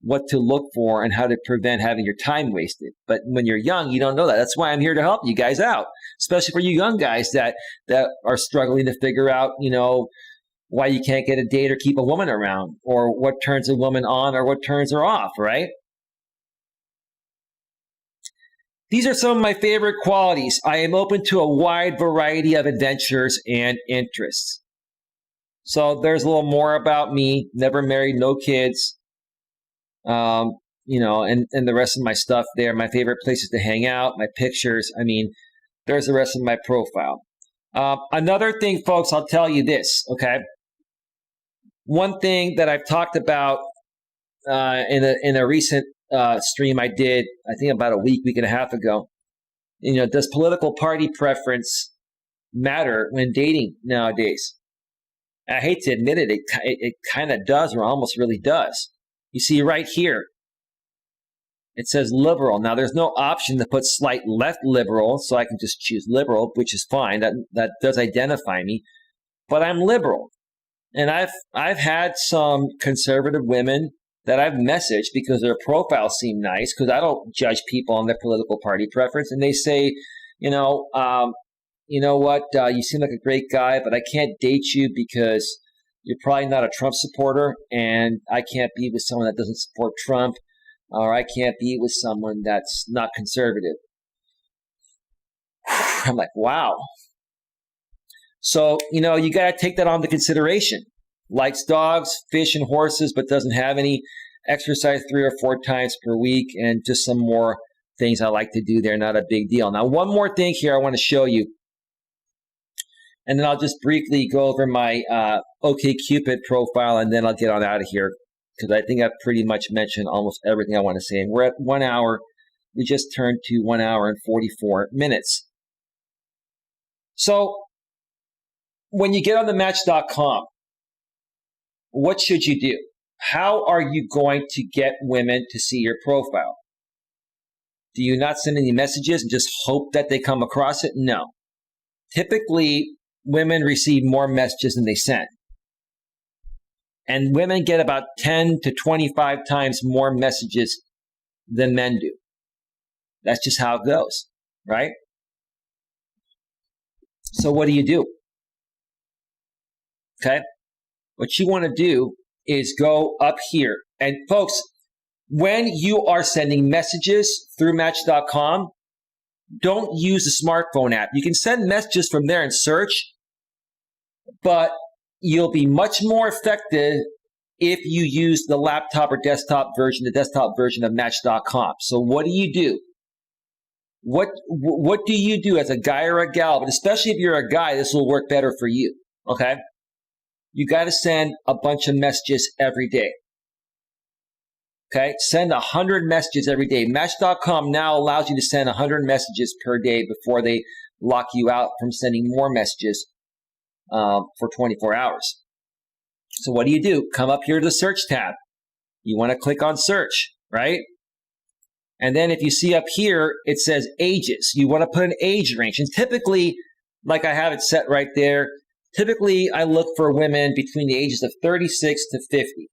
what to look for and how to prevent having your time wasted. But when you're young, you don't know that. That's why I'm here to help you guys out, especially for you young guys that are struggling to figure out, why you can't get a date or keep a woman around, or what turns a woman on or what turns her off, right? These are some of my favorite qualities. I am open to a wide variety of adventures and interests. So there's a little more about me. Never married, no kids. And the rest of my stuff there. My favorite places to hang out, my pictures. There's the rest of my profile. Another thing, folks, I'll tell you this, okay? One thing that I've talked about in a recent stream I did, I think about a week and a half ago. Does political party preference matter when dating nowadays? I hate to admit it, it kind of does, or almost really does. You see right here, it says liberal. Now, there's no option to put slight left liberal, so I can just choose liberal, which is fine. That does identify me, but I'm liberal. And I've had some conservative women that I've messaged because their profiles seem nice, because I don't judge people on their political party preference. And they say, you know what, you seem like a great guy, but I can't date you because you're probably not a Trump supporter, and I can't be with someone that doesn't support Trump, or I can't be with someone that's not conservative. I'm like, wow. So, you got to take that into consideration. Likes dogs, fish, and horses, but doesn't have any. Exercise 3 or 4 times per week, and just some more things I like to do there. Not a big deal. Now, one more thing here I want to show you, and then I'll just briefly go over my OKCupid profile, and then I'll get on out of here, because I think I've pretty much mentioned almost everything I want to say. And we're at 1 hour. We just turned to 1 hour and 44 minutes. So when you get on the Match.com, what should you do? How are you going to get women to see your profile? Do you not send any messages and just hope that they come across it? No. Typically, women receive more messages than they send. And women get about 10 to 25 times more messages than men do. That's just how it goes, right? So what do you do? Okay? What you want to do is go up here. And folks, when you are sending messages through Match.com, don't use the smartphone app. You can send messages from there and search, but you'll be much more effective if you use the laptop or desktop version of Match.com. So what do you do? What do you do as a guy or a gal? But especially if you're a guy, this will work better for you, okay? You got to send a bunch of messages every day. Okay? Send 100 messages every day. Match.com now allows you to send 100 messages per day before they lock you out from sending more messages for 24 hours. So what do? Come up here to the search tab. You want to click on search, right? And then if you see up here, it says ages. You want to put an age range. And typically, like I have it set right there, typically, I look for women between the ages of 36 to 50.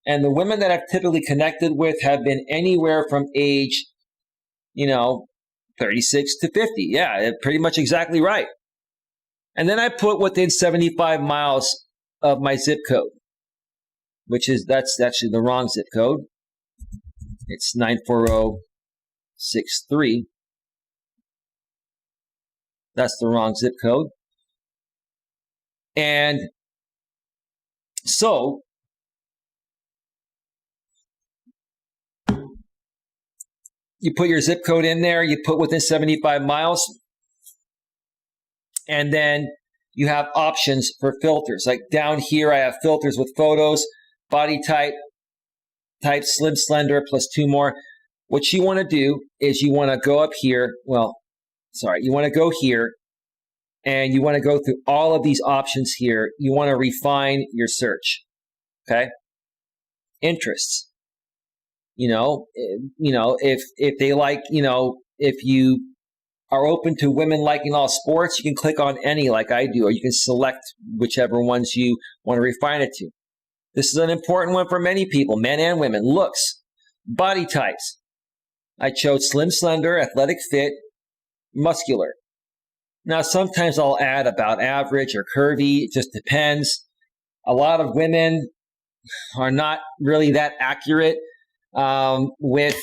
And the women that I've typically connected with have been anywhere from age, 36 to 50. Yeah, pretty much exactly right. And then I put within 75 miles of my zip code, that's actually the wrong zip code. It's 94063. That's the wrong zip code. And so you put your zip code in there, you put within 75 miles, and then you have options for filters. Like down here, I have filters with photos, body type, slim, slender, plus 2 more. What you want to do is you want to go up here. You want to go here, and you want to go through all of these options here. You want to refine your search. Okay? Interests. If they like, if you are open to women liking all sports, you can click on any like I do, or you can select whichever ones you want to refine it to. This is an important one for many people, men and women. Looks, body types. I chose slim, slender, athletic fit, muscular. Now, sometimes I'll add about average or curvy. It just depends. A lot of women are not really that accurate with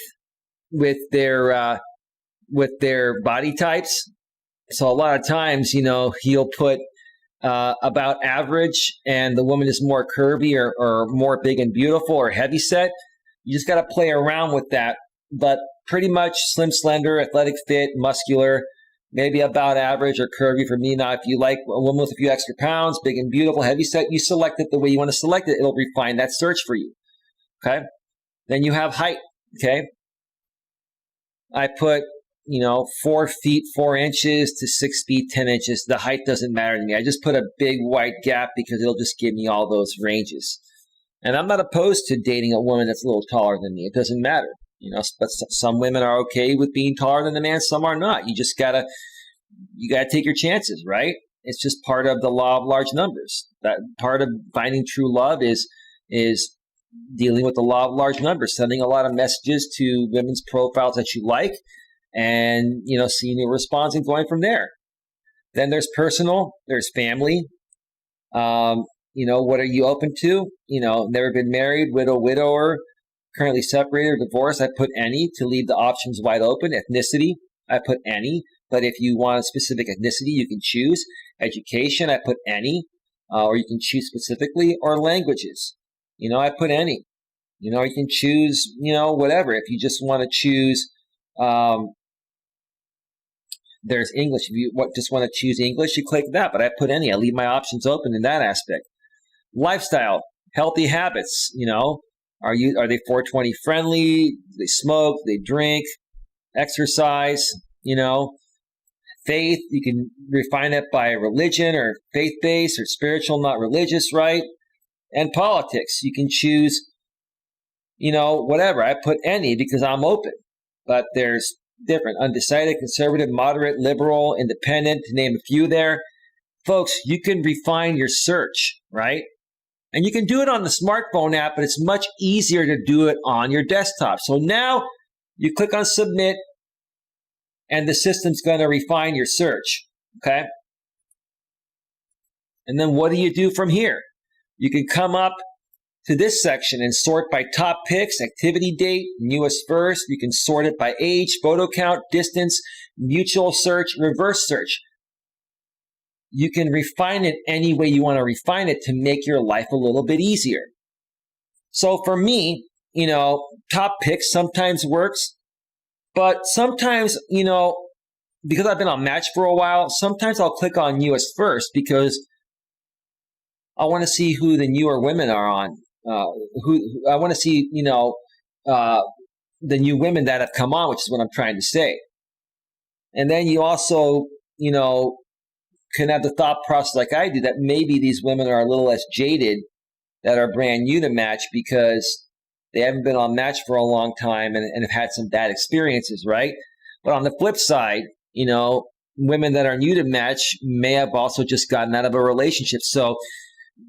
their body types. So a lot of times, he'll put about average, and the woman is more curvy or more big and beautiful or heavy set. You just got to play around with that. But pretty much slim, slender, athletic fit, muscular, maybe about average or curvy for me. Now, if you like a woman with a few extra pounds, big and beautiful, heavy set, you select it the way you want to select it. It'll refine that search for you. Okay. Then you have height. Okay. I put, 4 feet, 4 inches to 6 feet, 10 inches. The height doesn't matter to me. I just put a big white gap because it'll just give me all those ranges. And I'm not opposed to dating a woman that's a little taller than me. It doesn't matter. But some women are okay with being taller than the man. Some are not. You gotta take your chances, right? It's just part of the law of large numbers. That part of finding true love is dealing with the law of large numbers, sending a lot of messages to women's profiles that you like, and seeing your response and going from there. Then there's personal, there's family. What are you open to? Never been married, widower, currently separated or divorced. I put any to leave the options wide open. Ethnicity, I put any. But if you want a specific ethnicity, you can choose. Education, I put any, or you can choose specifically. Or languages, I put any. You can choose, whatever. If you just want to choose, there's English. If you just want to choose English, you click that. But I put any. I leave my options open in that aspect. Lifestyle, healthy habits, Are they 420 friendly? Do they smoke? Do they drink? Exercise? Faith, you can refine it by religion or faith-based or spiritual, not religious, right? And politics, you can choose, whatever. I put any because I'm open. But there's different: undecided, conservative, moderate, liberal, independent, to name a few there. Folks, you can refine your search, right? And you can do it on the smartphone app, but it's much easier to do it on your desktop. So now you click on submit, and the system's going to refine your search, okay? And then what do you do from here? You can come up to this section and sort by top picks, activity date, newest first. You can sort it by age, photo count, distance, mutual search, reverse search. You can refine it any way you want to refine it to make your life a little bit easier. So for me, top picks sometimes works, but sometimes, because I've been on Match for a while, sometimes I'll click on newest first because I want to see who the newer women are on. Who I want to see, the new women that have come on, which is what I'm trying to say. And then you also, can have the thought process like I do that maybe these women are a little less jaded that are brand new to Match because they haven't been on Match for a long time and have had some bad experiences, right? But on the flip side, women that are new to Match may have also just gotten out of a relationship. So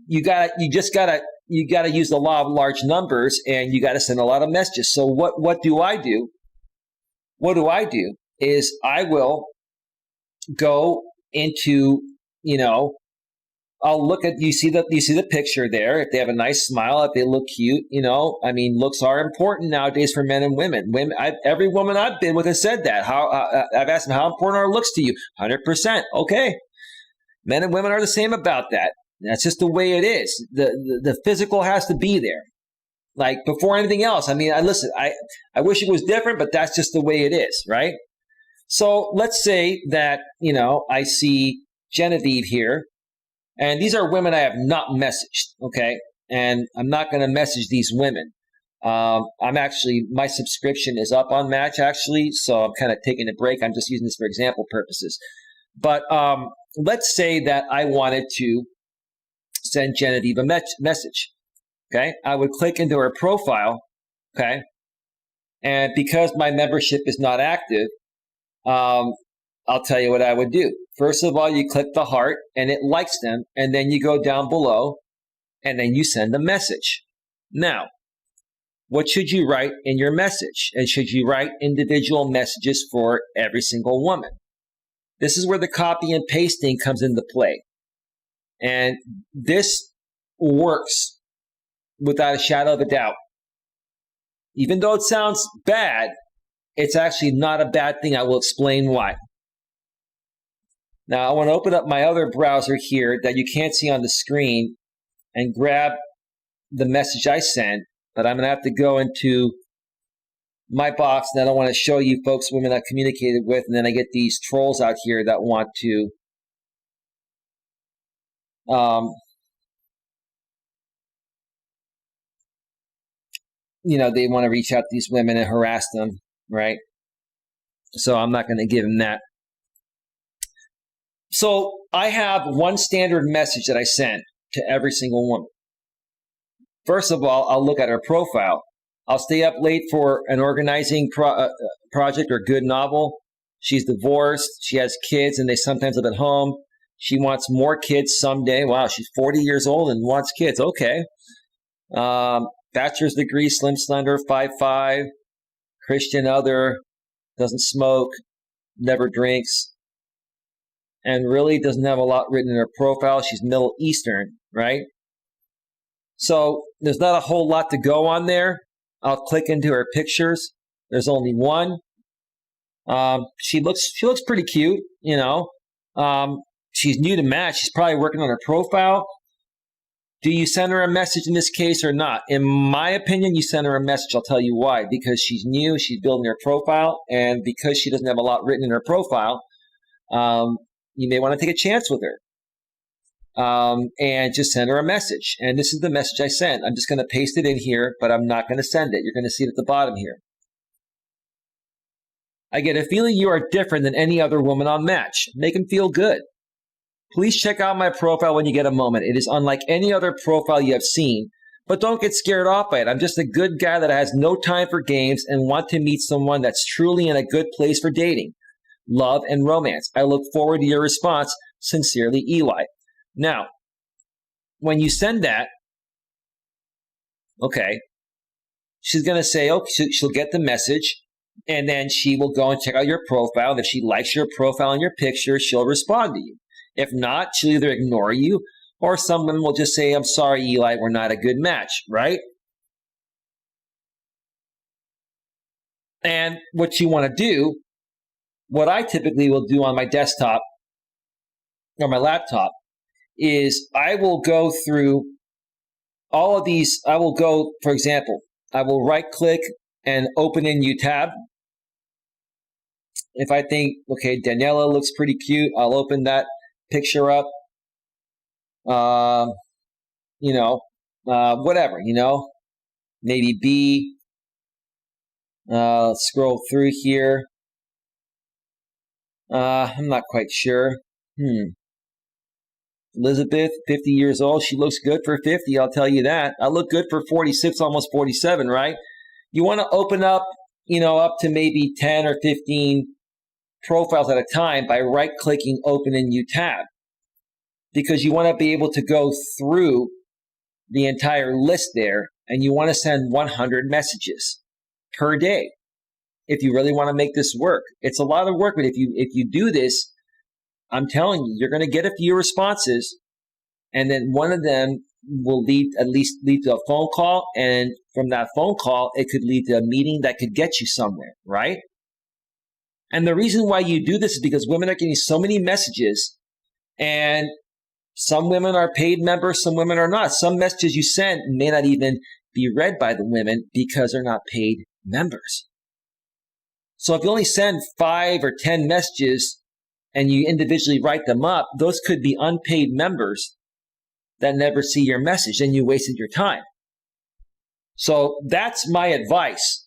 you gotta use the law of large numbers, and you gotta send a lot of messages. So what do I do? What do I do is I will go into you know, I'll look at, you see the picture there. If they have a nice smile, if they look cute, I mean, looks are important nowadays for men and women. Every woman I've been with has said that. I've asked them, how important are looks to you? 100%. Okay. Men and women are the same about that. That's just the way it is. The physical has to be there. Like before anything else. I mean, I wish it was different, but that's just the way it is, right? So let's say that, I see Genevieve here. And these are women I have not messaged, okay? And I'm not going to message these women. My subscription is up on Match, actually, so I'm kind of taking a break. I'm just using this for example purposes. But let's say that I wanted to send Genevieve a message, okay? I would click into her profile, okay? And because my membership is not active, I'll tell you what I would do. First of all, you click the heart and it likes them, and then you go down below and then you send a message. Now, what should you write in your message? And should you write individual messages for every single woman? This is where the copy and pasting comes into play. And this works without a shadow of a doubt. Even though it sounds bad, it's actually not a bad thing. I will explain why. Now, I want to open up my other browser here that you can't see on the screen and grab the message I sent, but I'm going to have to go into my box, and I don't want to show you folks, women I communicated with, and then I get these trolls out here that want to they want to reach out to these women and harass them, right? So I'm not going to give them that. So I have one standard message that I send to every single woman. First of all, I'll look at her profile. I'll stay up late for an organizing project or good novel. She's divorced. She has kids, and they sometimes live at home. She wants more kids someday. Wow, she's 40 years old and wants kids. Okay. Bachelor's degree, slim, slender, 5'5", Christian other, doesn't smoke, never drinks, and really doesn't have a lot written in her profile. She's Middle Eastern, right? So there's not a whole lot to go on there. I'll click into her pictures. There's only one. She looks pretty cute, She's new to Match. She's probably working on her profile. Do you send her a message in this case or not? In my opinion, you send her a message. I'll tell you why. Because she's new, she's building her profile, and because she doesn't have a lot written in her profile, you may want to take a chance with her. And just send her a message. And this is the message I sent. I'm just going to paste it in here, but I'm not going to send it. You're going to see it at the bottom here. I get a feeling you are different than any other woman on Match. Make them feel good. Please check out my profile when you get a moment. It is unlike any other profile you have seen, but don't get scared off by it. I'm just a good guy that has no time for games and want to meet someone that's truly in a good place for dating, love, and romance. I look forward to your response. Sincerely, Eli. Now, when you send that, okay, she's going to say, okay, she'll get the message, and then she will go and check out your profile. And if she likes your profile and your picture, she'll respond to you. If not, she'll either ignore you, or some women will just say, I'm sorry, Eli, we're not a good match, right? And what you want to do, what I typically will do on my desktop or my laptop, is I will go through all of these. I will go, for example, I will right-click and open in new tab. If I think, okay, Daniela looks pretty cute, I'll open that picture up, whatever, maybe B. Let's scroll through here. I'm not quite sure. Elizabeth, 50 years old. She looks good for 50, I'll tell you that. I look good for 46, almost 47, right? You want to open up, up to maybe 10 or 15 profiles at a time by right-clicking open in new tab, because you want to be able to go through the entire list there, and you want to send 100 messages per day if you really want to make this work. It's a lot of work, but if you do this, I'm telling you, you're going to get a few responses, and then one of them will lead to a phone call, and from that phone call, it could lead to a meeting that could get you somewhere, right? And the reason why you do this is because women are getting so many messages, and some women are paid members, some women are not. Some messages you send may not even be read by the women because they're not paid members. So if you only send 5 or 10 messages and you individually write them up, those could be unpaid members that never see your message, and you wasted your time. So that's my advice,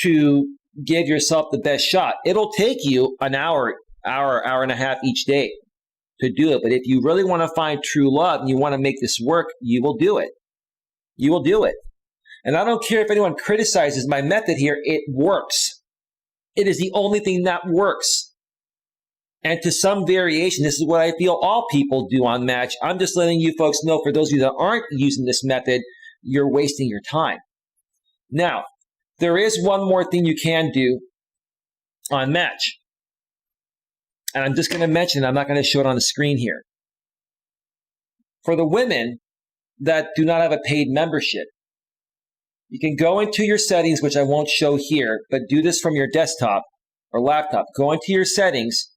to give yourself the best shot. It'll take you an hour and a half each day to do it. But if you really want to find true love and you want to make this work, you will do it. You will do it. And I don't care if anyone criticizes my method here. It works. It is the only thing that works. And to some variation, this is what I feel all people do on Match. I'm just letting you folks know, for those of you that aren't using this method, you're wasting your time. Now, there is one more thing you can do on Match. And I'm just going to mention it. I'm not going to show it on the screen here. For the women that do not have a paid membership, you can go into your settings, which I won't show here, but do this from your desktop or laptop. Go into your settings,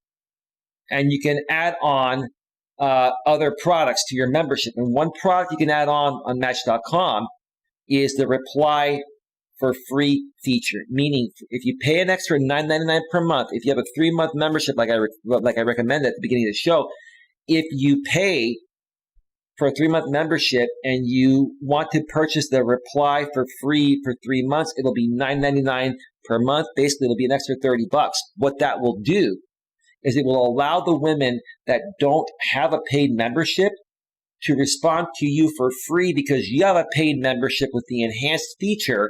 and you can add on other products to your membership. And one product you can add on Match.com is the reply for free feature. Meaning, if you pay an extra $9.99 per month, if you have a 3-month membership, like I recommended at the beginning of the show, if you pay for a 3-month membership and you want to purchase the reply for free for 3 months, it'll be $9.99 per month. Basically, it'll be an extra $30. What that will do is it will allow the women that don't have a paid membership to respond to you for free, because you have a paid membership with the enhanced feature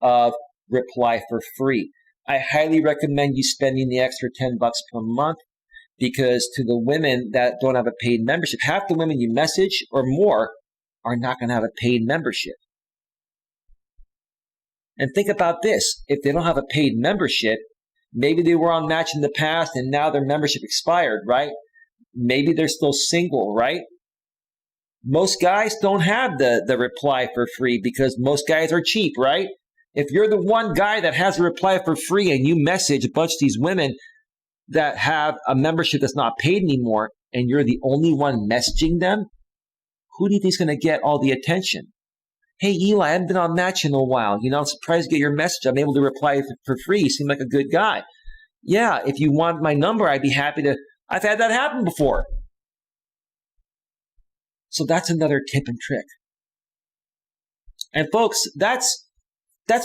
of reply for free. I highly recommend you spending the extra $10 per month, because to the women that don't have a paid membership, half the women you message or more are not going to have a paid membership. And think about this. If they don't have a paid membership, maybe they were on Match in the past and now their membership expired, right? Maybe they're still single, right? Most guys don't have the reply for free because most guys are cheap, right? If you're the one guy that has a reply for free and you message a bunch of these women that have a membership that's not paid anymore, and you're the only one messaging them, who do you think is going to get all the attention? Hey, Eli, I haven't been on Match in a while. I'm surprised to get your message. I'm able to reply for free. You seem like a good guy. Yeah, if you want my number, I'd be happy to. I've had that happen before. So that's another tip and trick. And folks, that's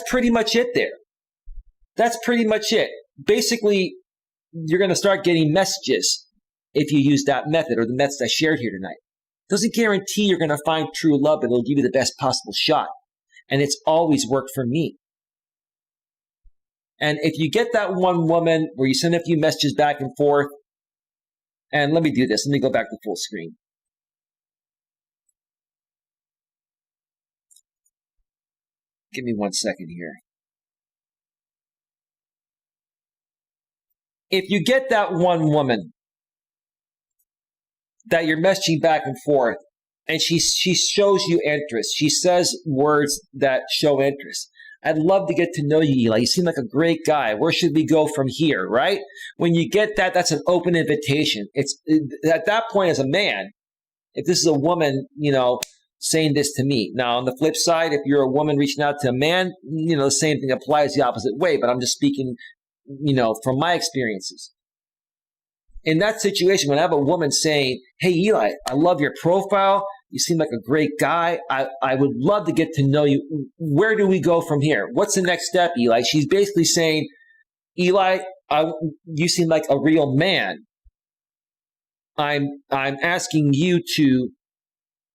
pretty much it there. That's pretty much it. Basically, you're going to start getting messages if you use that method or the methods I shared here tonight. Doesn't guarantee you're going to find true love, but it'll give you the best possible shot. And it's always worked for me. And if you get that one woman where you send a few messages back and forth, and let me do this. Let me go back to full screen. Give me 1 second here. If you get that one woman that you're messaging back and forth, and she shows you interest, she says words that show interest. I'd love to get to know you, Eli. You seem like a great guy. Where should we go from here, right? When you get that, that's an open invitation. At that point, as a man, if this is a woman, saying this to me. Now, on the flip side, if you're a woman reaching out to a man, the same thing applies the opposite way, but I'm just speaking, from my experiences. In that situation, when I have a woman saying, hey, Eli, I love your profile. You seem like a great guy. I would love to get to know you. Where do we go from here? What's the next step, Eli? She's basically saying, Eli, you seem like a real man. I'm asking you to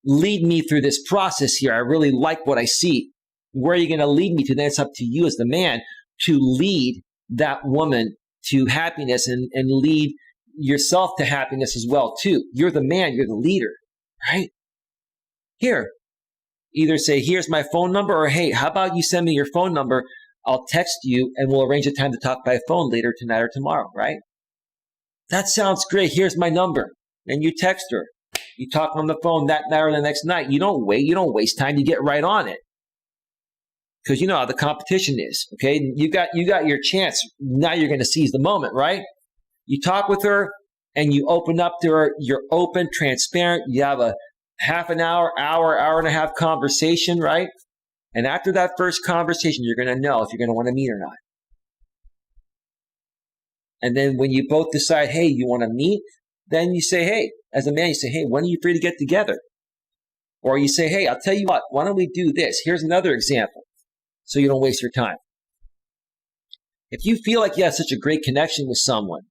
lead me through this process here. I really like what I see. Where are you going to lead me to? Then it's up to you as the man to lead that woman to happiness and lead yourself to happiness as well, too. You're the man. You're the leader, right? Here, either say, here's my phone number, or hey, how about you send me your phone number? I'll text you and we'll arrange a time to talk by phone later tonight or tomorrow, right? That sounds great. Here's my number. And you text her. You talk on the phone that night or the next night. You don't wait. You don't waste time. You get right on it. Because you know how the competition is. Okay. You got your chance. Now you're going to seize the moment, right? You talk with her and you open up to her. You're open, transparent. You have a half an hour and a half conversation, right? And after that first conversation, you're going to know if you're going to want to meet or not. And then when you both decide, hey, you want to meet, then you say, hey, as a man, you say, hey, when are you free to get together? Or you say, hey, I'll tell you what, why don't we do this? Here's another example so you don't waste your time. If you feel like you have such a great connection with someone,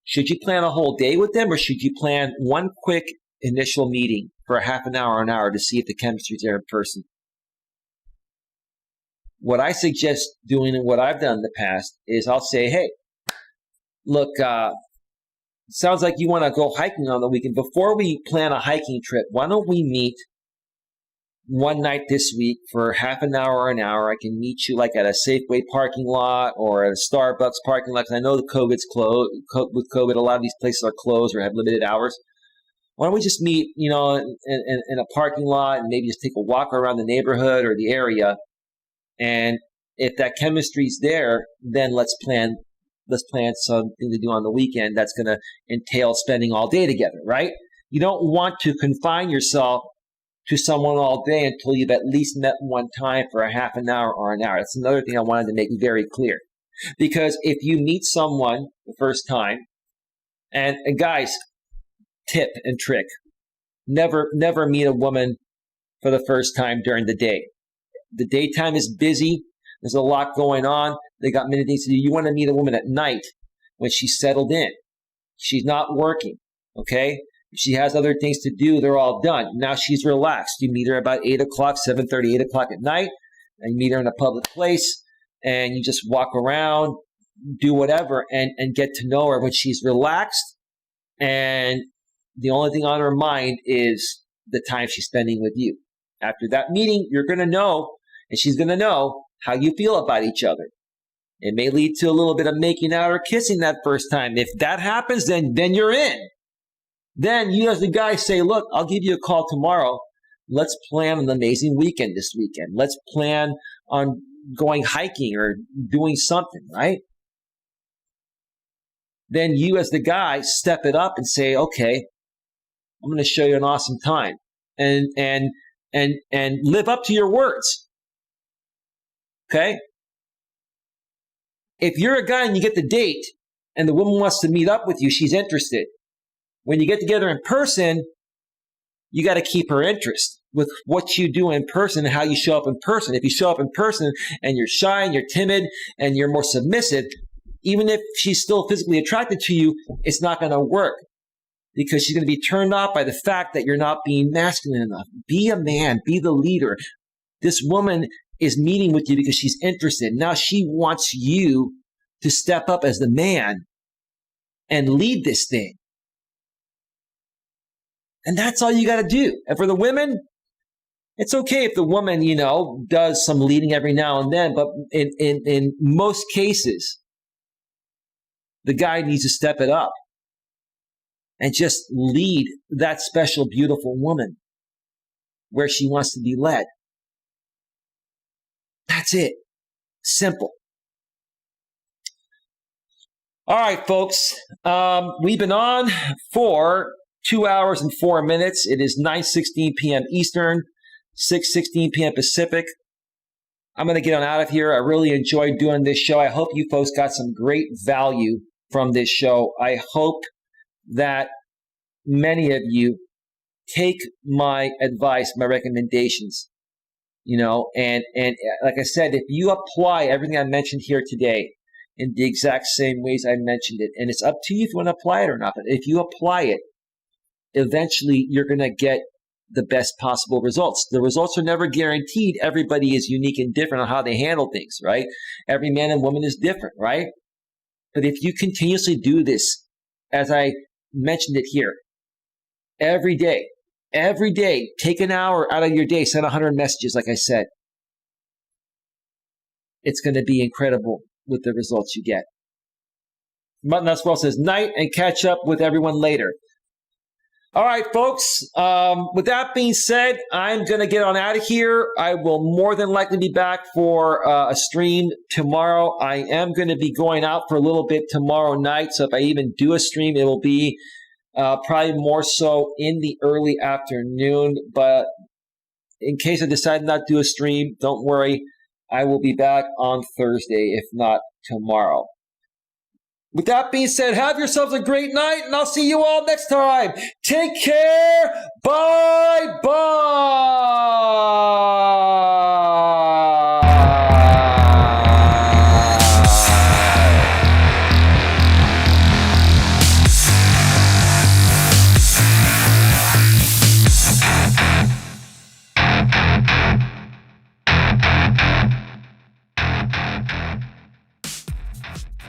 should you plan a whole day with them or should you plan one quick initial meeting for a half an hour or an hour to see if the chemistry is there in person? What I suggest doing and what I've done in the past is I'll say, hey, look, sounds like you want to go hiking on the weekend. Before we plan a hiking trip, why don't we meet one night this week for half an hour or an hour? I can meet you like at a Safeway parking lot or at a Starbucks parking lot. Because I know the COVID's closed. With COVID, a lot of these places are closed or have limited hours. Why don't we just meet, in a parking lot and maybe just take a walk around the neighborhood or the area? And if that chemistry's there, then let's plan something to do on the weekend that's going to entail spending all day together, right? You don't want to confine yourself to someone all day until you've at least met one time for a half an hour or an hour. That's another thing I wanted to make very clear. Because if you meet someone the first time, and guys, tip and trick, never meet a woman for the first time during the day. The daytime is busy. There's a lot going on. They got many things to do. You want to meet a woman at night when she's settled in. She's not working, okay? If she has other things to do, they're all done. Now she's relaxed. You meet her about 8 o'clock, 7:30, 8 o'clock at night, and you meet her in a public place, and you just walk around, do whatever, and get to know her when she's relaxed, and the only thing on her mind is the time she's spending with you. After that meeting, you're going to know, and she's going to know how you feel about each other. It may lead to a little bit of making out or kissing that first time. If that happens, then you're in. Then you as the guy say, look, I'll give you a call tomorrow. Let's plan an amazing weekend this weekend. Let's plan on going hiking or doing something, right? Then you as the guy step it up and say, okay, I'm going to show you an awesome time. And live up to your words. Okay? If you're a guy and you get the date and the woman wants to meet up with you, she's interested. When you get together in person, you got to keep her interest with what you do in person and how you show up in person. If you show up in person and you're shy and you're timid and you're more submissive, even if she's still physically attracted to you, it's not going to work because she's going to be turned off by the fact that you're not being masculine enough. Be a man. Be the leader. This woman is meeting with you because she's interested. Now she wants you to step up as the man and lead this thing. And that's all you got to do. And for the women, it's okay if the woman, does some leading every now and then, but in most cases, the guy needs to step it up and just lead that special, beautiful woman where she wants to be led. That's it. Simple. All right, folks. We've been on for 2 hours and 4 minutes. It is 9:16 p.m. Eastern, 6:16 p.m. Pacific. I'm going to get on out of here. I really enjoyed doing this show. I hope you folks got some great value from this show. I hope that many of you take my advice, my recommendations, and like I said, if you apply everything I mentioned here today in the exact same ways I mentioned it, and it's up to you if you want to apply it or not, but if you apply it, eventually you're going to get the best possible results. The results are never guaranteed. Everybody is unique and different on how they handle things, right? Every man and woman is different, right? But if you continuously do this, as I mentioned it here, every day, take an hour out of your day, send 100 messages, like I said. It's going to be incredible with the results you get. Button as well says night, and catch up with everyone later. All right, folks. With that being said, I'm going to get on out of here. I will more than likely be back for a stream tomorrow. I am going to be going out for a little bit tomorrow night. So if I even do a stream, it will be probably more so in the early afternoon. But in case I decide not to do a stream, don't worry. I will be back on Thursday, if not tomorrow. With that being said, have yourselves a great night, and I'll see you all next time. Take care. Bye-bye.